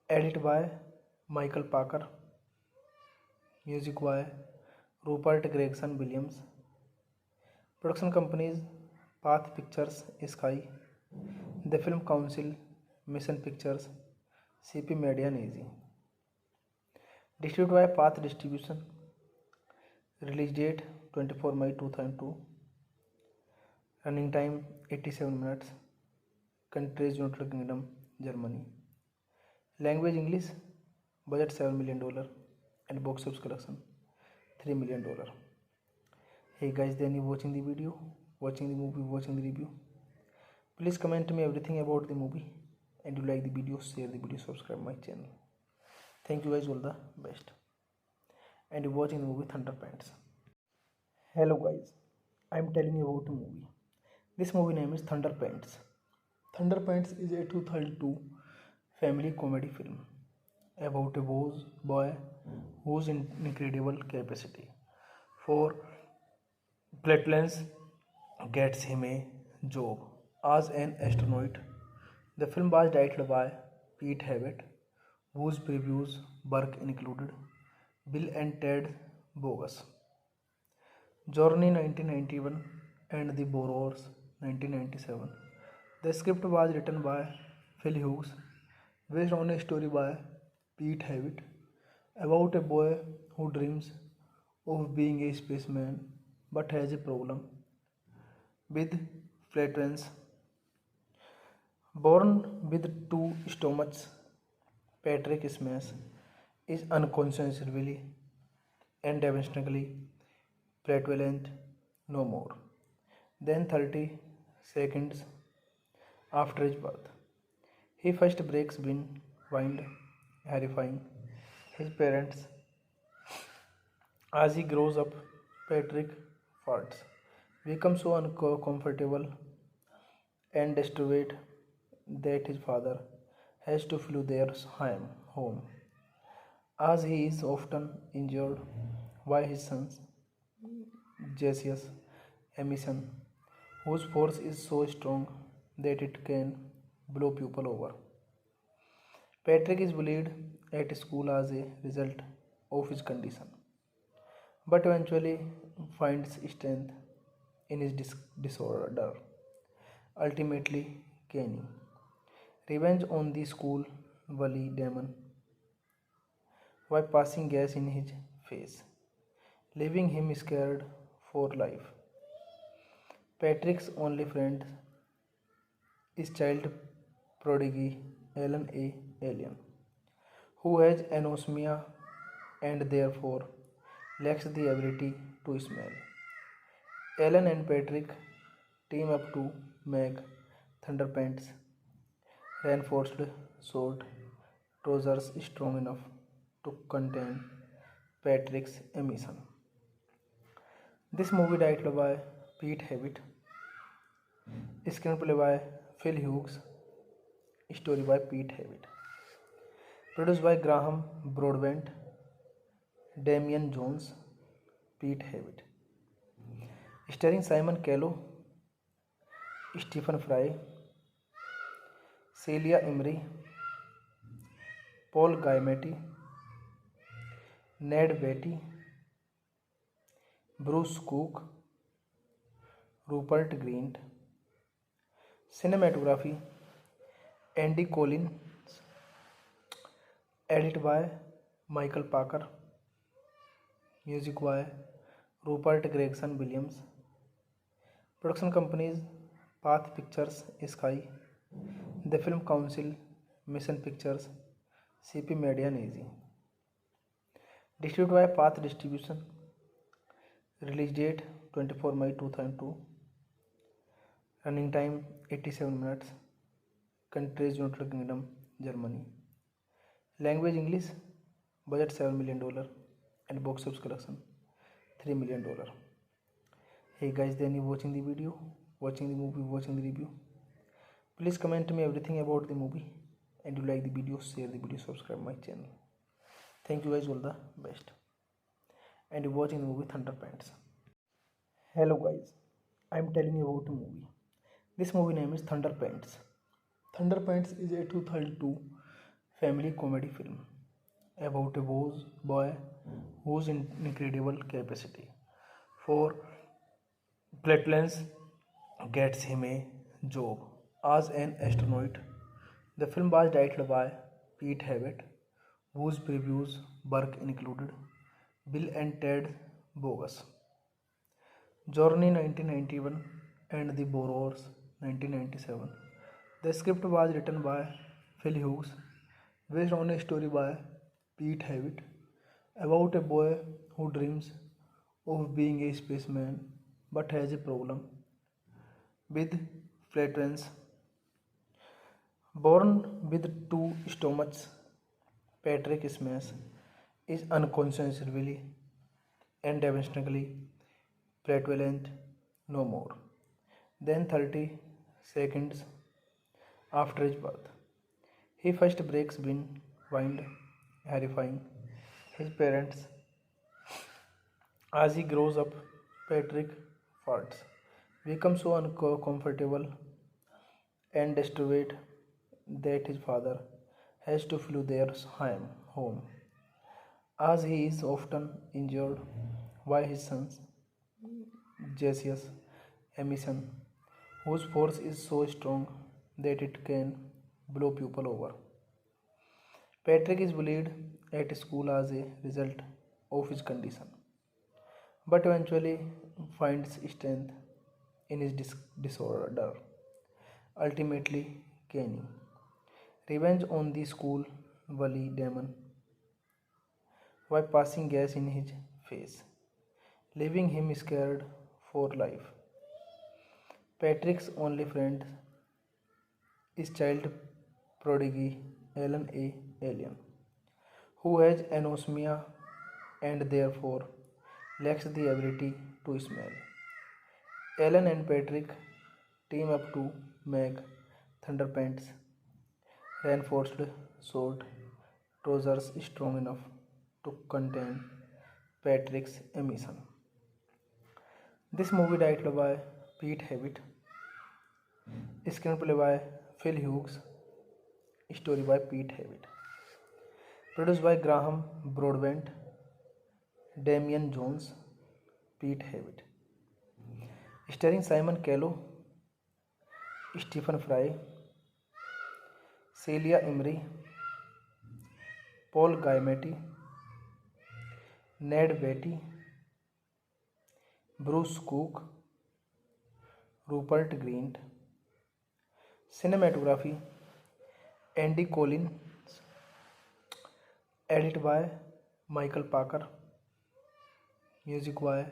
edit by Michael Parker, music by Rupert Gregson Williams. Production companies Path Pictures, Sky, The Film Council, Mission Pictures, CP Media and Easy. Distributed by Path Distribution. Release date 24 May 2002. Running time 87 minutes. Countries United Kingdom, Germany. Language English. Budget $7 million and box office collection $3 million. Hey guys, then you watching the video, watching the movie, watching the review. Please comment me everything about the movie, and you like the video, share the video, subscribe my channel. Thank you guys, all the best. And you're watching the movie Thunder Pants. Hello guys, I'm telling you about a movie. This movie name is Thunder Pants. Thunder Pants is a 2002 family comedy film about a boy whose incredible capacity for flatulence gets him a job as an astronaut. The film was directed by Pete Hewitt, whose previous work included Bill and Ted Bogus, Journey 1991, and The Borrowers 1997. The script was written by Phil Hughes, based on a story by Pete Hewitt about a boy who dreams of being a spaceman but has a problem with flatulence. Born with two stomachs, Patrick Smash is unconsciously and devastatingly flatulent no more than 30 seconds after his birth. He first breaks wind, horrifying his parents. As he grows up, Patrick farts, becomes so uncomfortable and disturbed that his father has to flee their home, as he is often injured by his sons, gaseous emission, whose force is so strong that it can blow people over. Patrick is bullied at school as a result of his condition, but eventually finds strength in his disorder, ultimately gaining revenge on the school bully demon by passing gas in his face, leaving him scared for life. Patrick's only friend is child prodigy Alan A. Alien, who has anosmia and therefore lacks the ability to smell. Alan and Patrick team up to make Thunderpants reinforced sword trousers strong enough to contain Patrick's emission. This movie directed by Pete Hewitt, screenplay by Phil Hughes, story by Pete Hewitt, produced by Graham Broadbent, Damian Jones, Pete Hewitt, starring Simon Callow, Stephen Fry, Celia Imrie, Paul Giamatti, Ned Beatty, Bruce Cook, Rupert Grint. Cinematography Andy Collins, edit by Michael Parker, music by Rupert Gregson Williams. Production companies Path Pictures Sky, The Film Council, Mission Pictures, CP Media and Easy. Distributed by Path Distribution. Release date 24 May 2002. Running time 87 minutes. Countries United Kingdom, Germany. Language English. Budget $7 million and box office collection $3 million. Hey guys, then you watching the video, watching the movie, watching the review. Please comment me everything about the movie, and you like the video, share the video, subscribe my channel. Thank you guys, all the best. And you're watching the movie Thunder Pants. Hello guys, I'm telling you about a movie. This movie name is Thunder Pants. Thunder Pants is a 2002 family comedy film about a boy whose incredible capacity for flatulence gets him a job as an astronaut. The film was directed by Pete Hewitt, whose previous work included Bill and Ted Bogus, Journey 1991, and The Borrowers 1997. The script was written by Phil Hughes, based on a story by Pete Hewitt about a boy who dreams of being a spaceman but has a problem with flatulence. Born with two stomachs, Patrick Smash is unconscionably and devastatingly prevalent no more than 30 seconds after his birth. He first breaks wind, horrifying his parents. As he grows up, Patrick farts, becomes so uncomfortable and disturbed that his father has to flee their home, as he is often injured by his sons, Jasius Emission, whose force is so strong that it can blow people over. Patrick is bullied at school as a result of his condition, but eventually finds strength in his disorder, ultimately gaining revenge on the school bully demon by passing gas in his face, leaving him scared for life. Patrick's only friend is child prodigy Alan A. Alien, who has anosmia and therefore lacks the ability to smell. Alan and Patrick team up to make Thunderpants reinforced sword trousers strong enough to contain Patrick's emission. This movie directed by Pete Hewitt, screenplay by Phil Hughes, story by Pete Hewitt, produced by Graham Broadbent, Damian Jones, Pete Hewitt, starring Simon Callow, Stephen Fry, Celia Imrie, Paul Giamatti, Ned Beatty, Bruce Cook, Rupert Grint. Cinematography Andy Collins, edit by Michael Parker, music by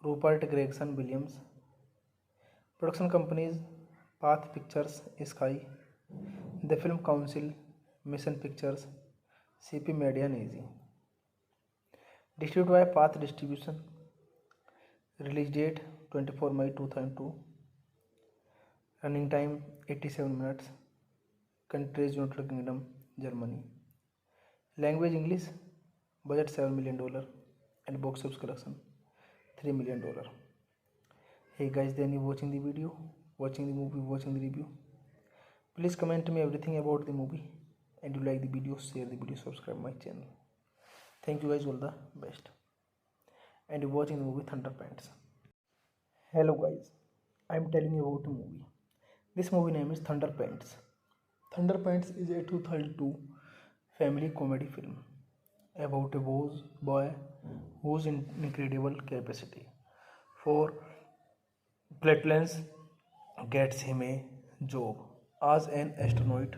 Rupert Gregson Williams. Production companies Path Pictures Sky, The Film Council, Mission Pictures, CP Media and Easy. Distributed by Path Distribution. Release date 24 May 2002. Running time 87 minutes. Countries United Kingdom, Germany. Language English. Budget $7 million and box office collection $3 million. Hey guys, then you watching the video, watching the movie, watching the review. Please comment me everything about the movie, and you like the video, share the video, subscribe my channel. Thank you guys, all the best. And you watching the movie Thunderpants. Hello guys, I am telling you about a movie. This movie name is Thunderpants. Thunderpants is a 2002 family comedy film about a boy whose incredible capacity for flatulence gets him a job as an astronaut.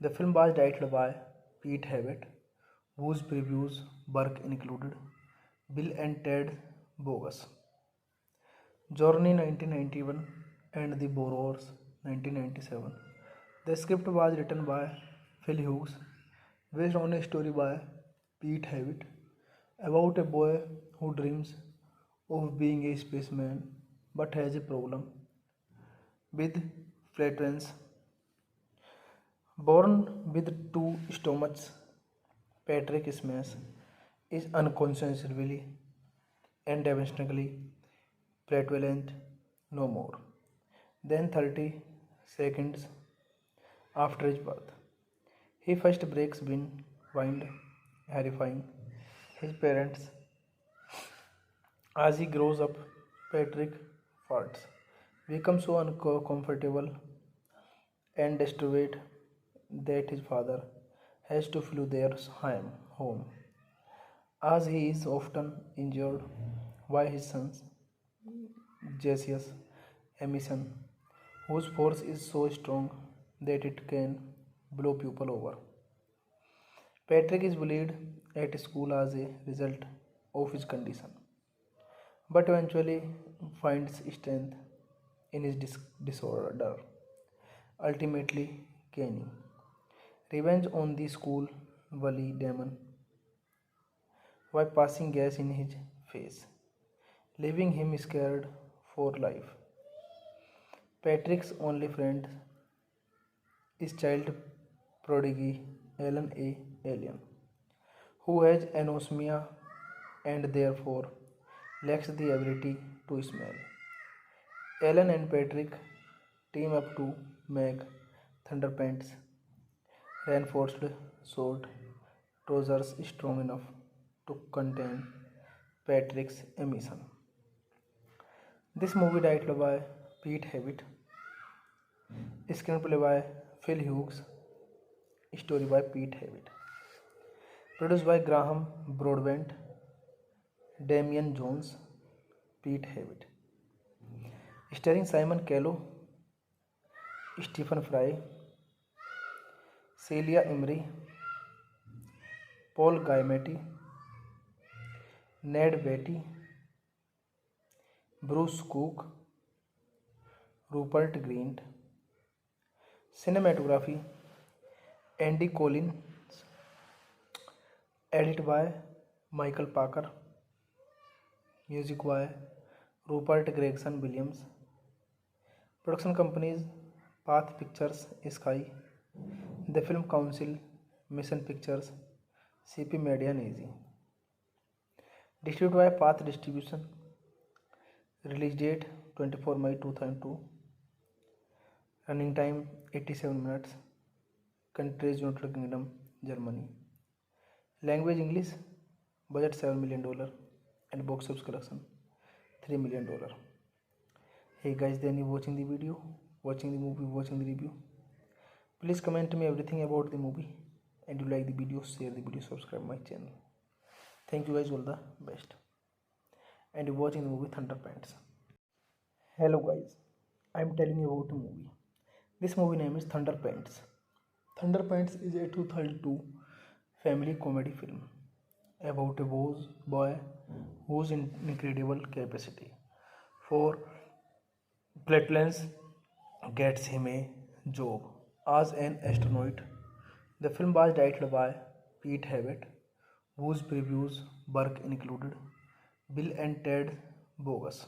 The film was directed by Pete Hewitt, whose previous work included Bill and Ted Bogus, Journey 1991, and The Borrowers 1997. The script was written by Phil Hughes, based on a story by Pete Hewitt about a boy who dreams of being a spaceman but has a problem with flatulence. Born with two stomachs, Patrick Smash is unconscionably and devastatingly prevalent no more than 30 seconds after his birth. He first breaks wind, horrifying his parents. As he grows up, Patrick farts, becomes so uncomfortable and disturbed that his father has to flee their home, as he is often injured by his sons, Jasius Emission, whose force is so strong that it can blow people over. Patrick is bullied at school as a result of his condition, but eventually finds strength in his disorder, ultimately Kenny. Revenge on the school bully Damon by passing gas in his face, leaving him scared for life. Patrick's only friend is child prodigy Alan A. Alien, who has anosmia and therefore lacks the ability to smell. Alan and Patrick team up to make Thunderpants reinforced sword trousers strong enough to contain Patrick's emission. This movie directed by Pete Hewitt, screenplay by Phil Hughes, story by Pete Hewitt, produced by Graham Broadbent, Damian Jones, Pete Hewitt, starring Simon Callow, Stephen Fry, Celia Imrie, Paul Giamatti, Ned Beatty, Bruce Cook, Rupert Grint. Cinematography Andy Collins, edit by Michael Parker, music by Rupert Gregson Williams. Production companies Path Pictures Sky, The Film Council, Mission Pictures, CP Media and Easy. Distributed by Path Distribution. Release date 24 May 2002. Running time 87 minutes. Countries United Kingdom, Germany. Language English. Budget $7 million and box office collection $3 million. Hey guys, then you watching the video, watching the movie, watching the review. Please comment me everything about the movie, and you like the video, share the video, subscribe my channel. Thank you guys, all the best. And you watching the movie Thunderpants. Hello guys, I am telling you about a movie. This movie name is Thunderpants. Thunderpants is a 2002 family comedy film about a boy whose incredible capacity for flatulence gets him a job as an astronaut. The film was directed by Pete Hewitt, whose previous work included Bill and Ted Bogus,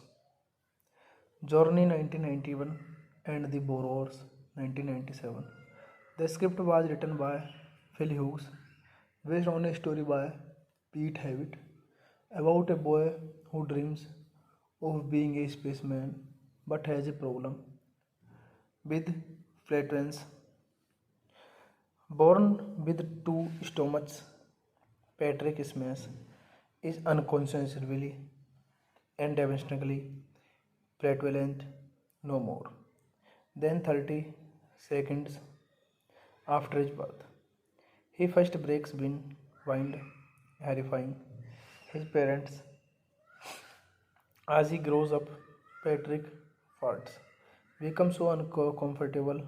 Journey 1991, and The Borrowers 1997. The script was written by Phil Hughes, based on a story by Pete Hewitt about a boy who dreams of being a spaceman but has a problem with flatulence. Born with two stomachs, Patrick Smash is unconsciously and devastatingly flatulent no more than 30 seconds after his birth. He first breaks wind, horrifying his parents. As he grows up, Patrick farts, becomes so uncomfortable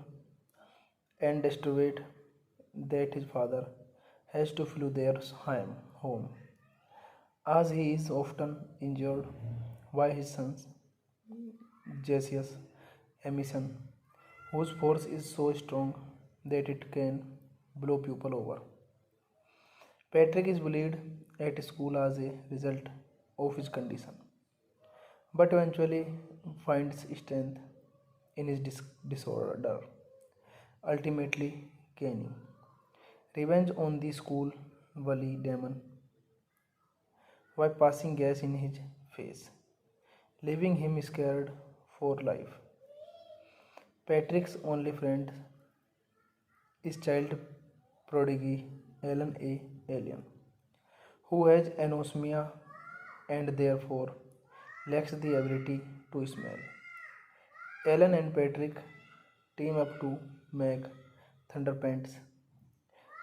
and disturbed that his father has to flee their home, as he is often injured by his son's gaseous emission, whose force is so strong that it can blow people over. Patrick is bullied at school as a result of his condition, but eventually finds strength in his disorder. Ultimately, Kenny. Revenge on the school bully Damon by passing gas in his face, leaving him scared for life. Patrick's only friend is child prodigy Alan A. Alien, who has anosmia and therefore lacks the ability to smell. Alan and Patrick team up to make Thunderpants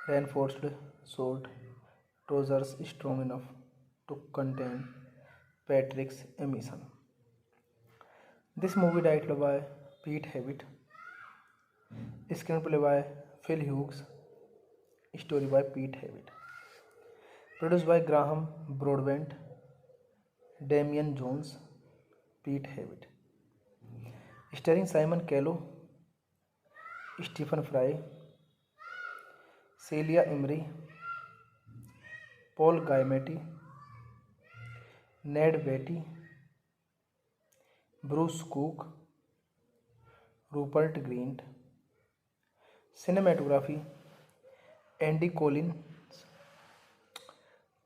reinforced sword trousers strong enough to contain Patrick's emission. This movie directed by Pete Hewitt, screenplay by Phil Hughes, story by Pete Hewitt, produced by Graham Broadbent, Damian Jones, Pete Hewitt, starring Simon Callow, Stephen Fry, Celia Imrie, Paul Giamatti, Ned Beatty, Bruce Cook, Rupert Grint. Cinematography Andy Collins,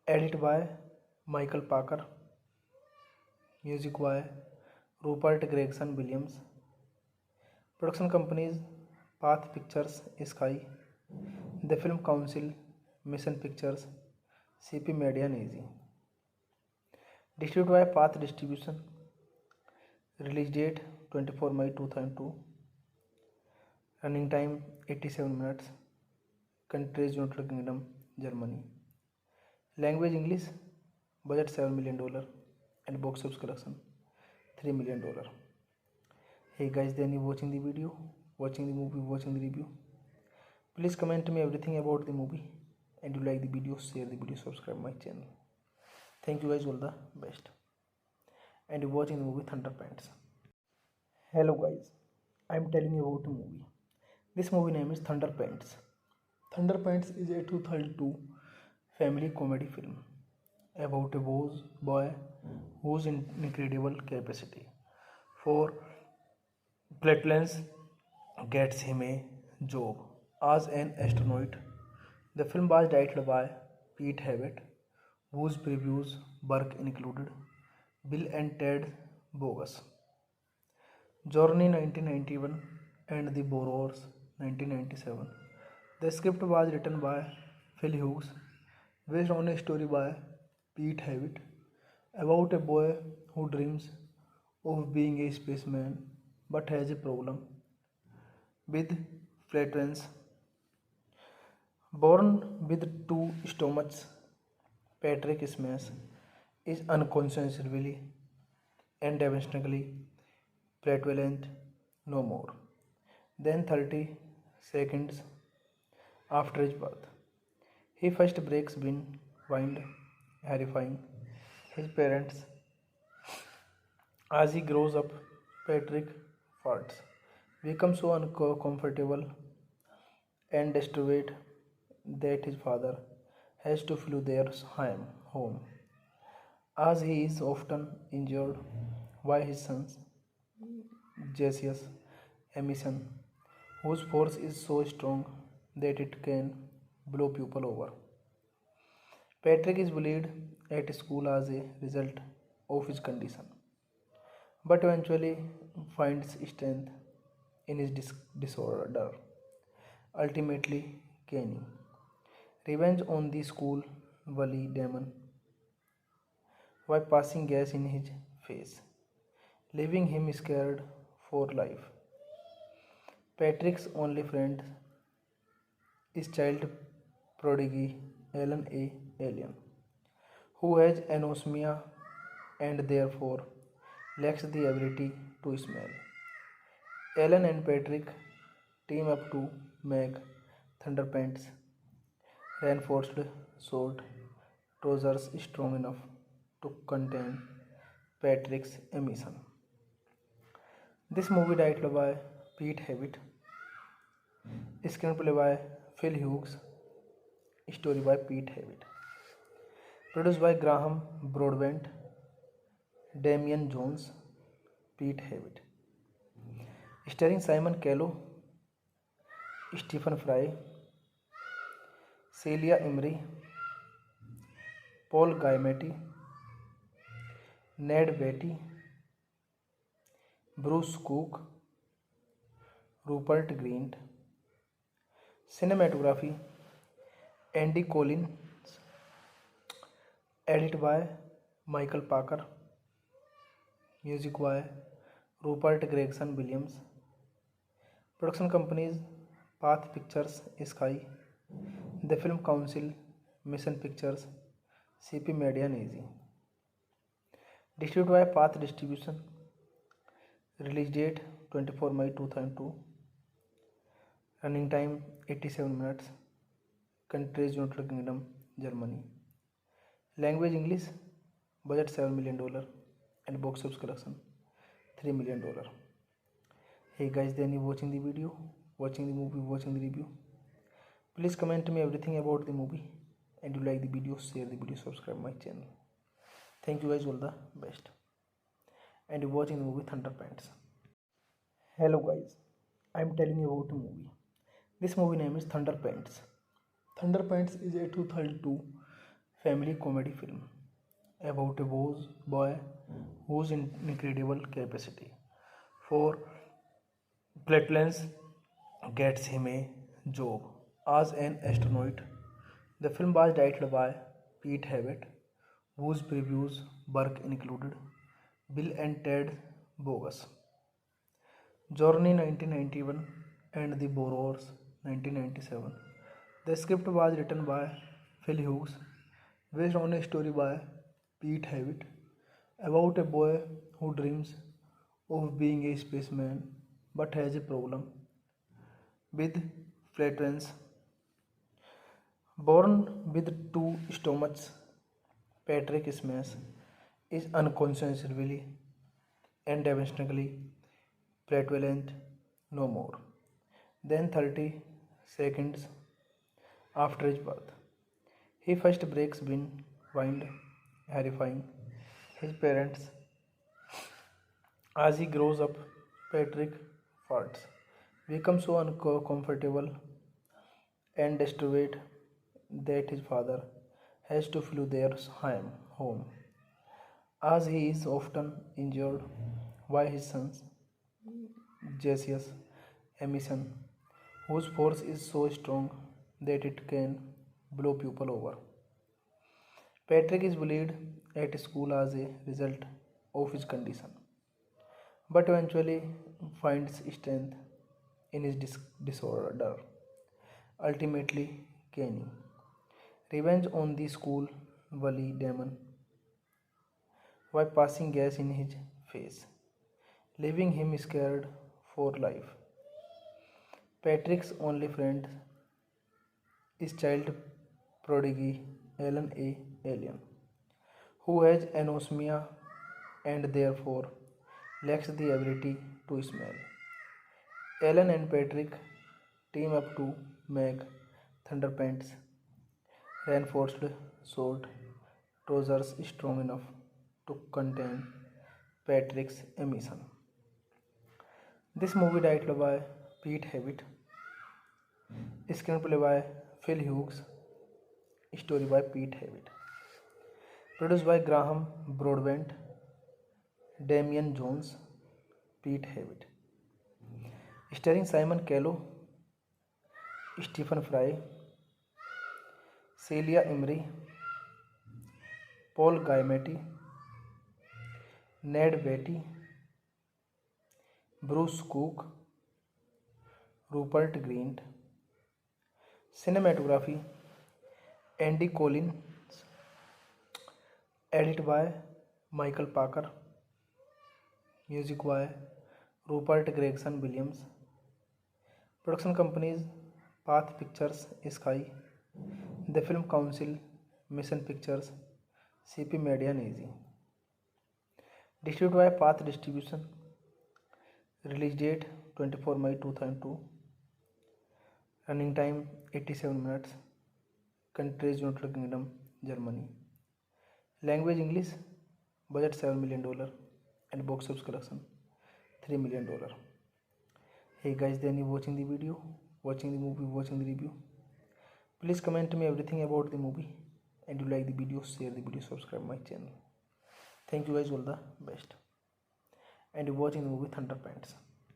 edit by Michael Parker, music by Rupert Gregson Williams. Production companies Path Pictures, Sky, The Film Council, Mission Pictures, CP Media and Easy. Distributed by Path Distribution. Release date 24 May 2002. Running time 87 minutes. Countries United Kingdom, Germany. Language English. Budget $7 million and box office collection $3 million. Hey guys, then you watching the video, watching the movie, watching the review. Please comment me everything about the movie, and you like the video, share the video, subscribe my channel. Thank you guys, all the best. And you watching the movie Thunderpants. Hello guys, I am telling you about the movie. This movie name is Thunderpants. Thunderpants is a 2002 family comedy film about a boy whose incredible capacity for flatulence gets him a job as an astronaut. The film was directed by Pete Hewitt, whose previous work included Bill and Ted Bogus, Journey 1991, and The Borrowers 1997. The script was written by Phil Hughes, based on a story by Pete Hewitt about a boy who dreams of being a spaceman but has a problem with flatulence. Born with two stomachs, Patrick Smash is unconsciously and devastatingly flatulent no more than 30 seconds after his birth. He first breaks wind, horrifying his parents. As he grows up, Patrick farts, becomes so uncomfortable and disturbed that his father has to flee their home, as he is often injured by his sons, gaseous emission, whose force is so strong that it can blow people over. Patrick is bullied at school as a result of his condition, but eventually finds strength in his disorder, ultimately gaining revenge on the school bully demon by passing gas in his face, leaving him scared for life. Patrick's only friend is child prodigy Alan A. Alien, who has anosmia and therefore lacks the ability to smell. Alan and Patrick team up to make Thunderpants reinforced sword trousers strong enough to contain Patrick's emission. This movie directed by Pete Hewitt, screenplay by Phil Hughes, story by Pete Hewitt, produced by Graham Broadbent, Damian Jones, Pete Hewitt, starring Simon Callow, Stephen Fry, Celia Imrie, Paul Giamatti, Ned Beatty, Bruce Cook, Rupert Grint. Cinematography Andy Collins, edit by Michael Parker, music by Rupert Gregson Williams. Production companies Path Pictures, Sky, The Film Council, Mission Pictures, CP Media and Easy. Distributed by Path Distribution. Release date 24 May 2002. Running time 87 minutes. Countries United Kingdom, Germany. Language English. Budget $7 million and box office collection $3 million. Hey guys, then you watching the video, watching the movie, watching the review. Please comment me everything about the movie, and you like the video, share the video, subscribe my channel. Thank you guys, all the best. And you're watching the movie Thunder Pants. Hello guys, I'm telling you about a movie. This movie name is Thunder Pants. Thunder Pants is a 2002 family comedy film about a boy whose incredible capacity for platelets gets him a job as an astronaut. The film was directed by Pete Hewitt, whose previous work included Bill and Ted Bogus, Journey 1991, and The Borrowers 1997. The script was written by Phil Hughes, based on a story by Pete Hewitt about a boy who dreams of being a spaceman but has a problem with flatulence. Born with two stomachs, Patrick Smash is unconsciously and devastatingly flatulent no more than 30 seconds after his birth. He first breaks wind, horrifying his parents. As he grows up, Patrick farts, becomes so uncomfortable and disturbed that his father has to flee their home, as he is often injured by his son's gaseous emission, whose force is so strong that it can blow people over. Patrick is bullied at school as a result of his condition, but eventually finds strength in his disorder, ultimately gaining revenge on the school bully demon by passing gas in his face, leaving him scared for life. Patrick's only friend is child prodigy Alan A. Alien, who has anosmia and therefore lacks the ability to smell. Alan and Patrick team up to make Thunderpants reinforced sword trousers strong enough to contain Patrick's emission. This movie directed by Pete Hewitt, screenplay by Phil Hughes, story by Pete Hewitt, produced by Graham Broadbent, Damian Jones, Pete Hewitt, starring Simon Callow, Stephen Fry, Celia Imrie, Paul Giamatti, Ned Beatty, Bruce Cook, Rupert Grint. Cinematography Andy Collins, edited by Michael Parker, music by Rupert Gregson Williams. Production companies Path Pictures Sky, The Film Council, Mission Pictures, CP Media and AZ. Distributed by Path Distribution. Release date 24 May 2002. Running time 87 minutes. Countries United Kingdom, Germany. Language English. Budget $7 million and box office collection $3 million. Hey guys, then you watching the video, watching the movie, watching the review. Please comment me everything about the movie, and you like the video, share the video, subscribe my channel. Thank you guys, all the best. And you're watching the movie Thunder Pants.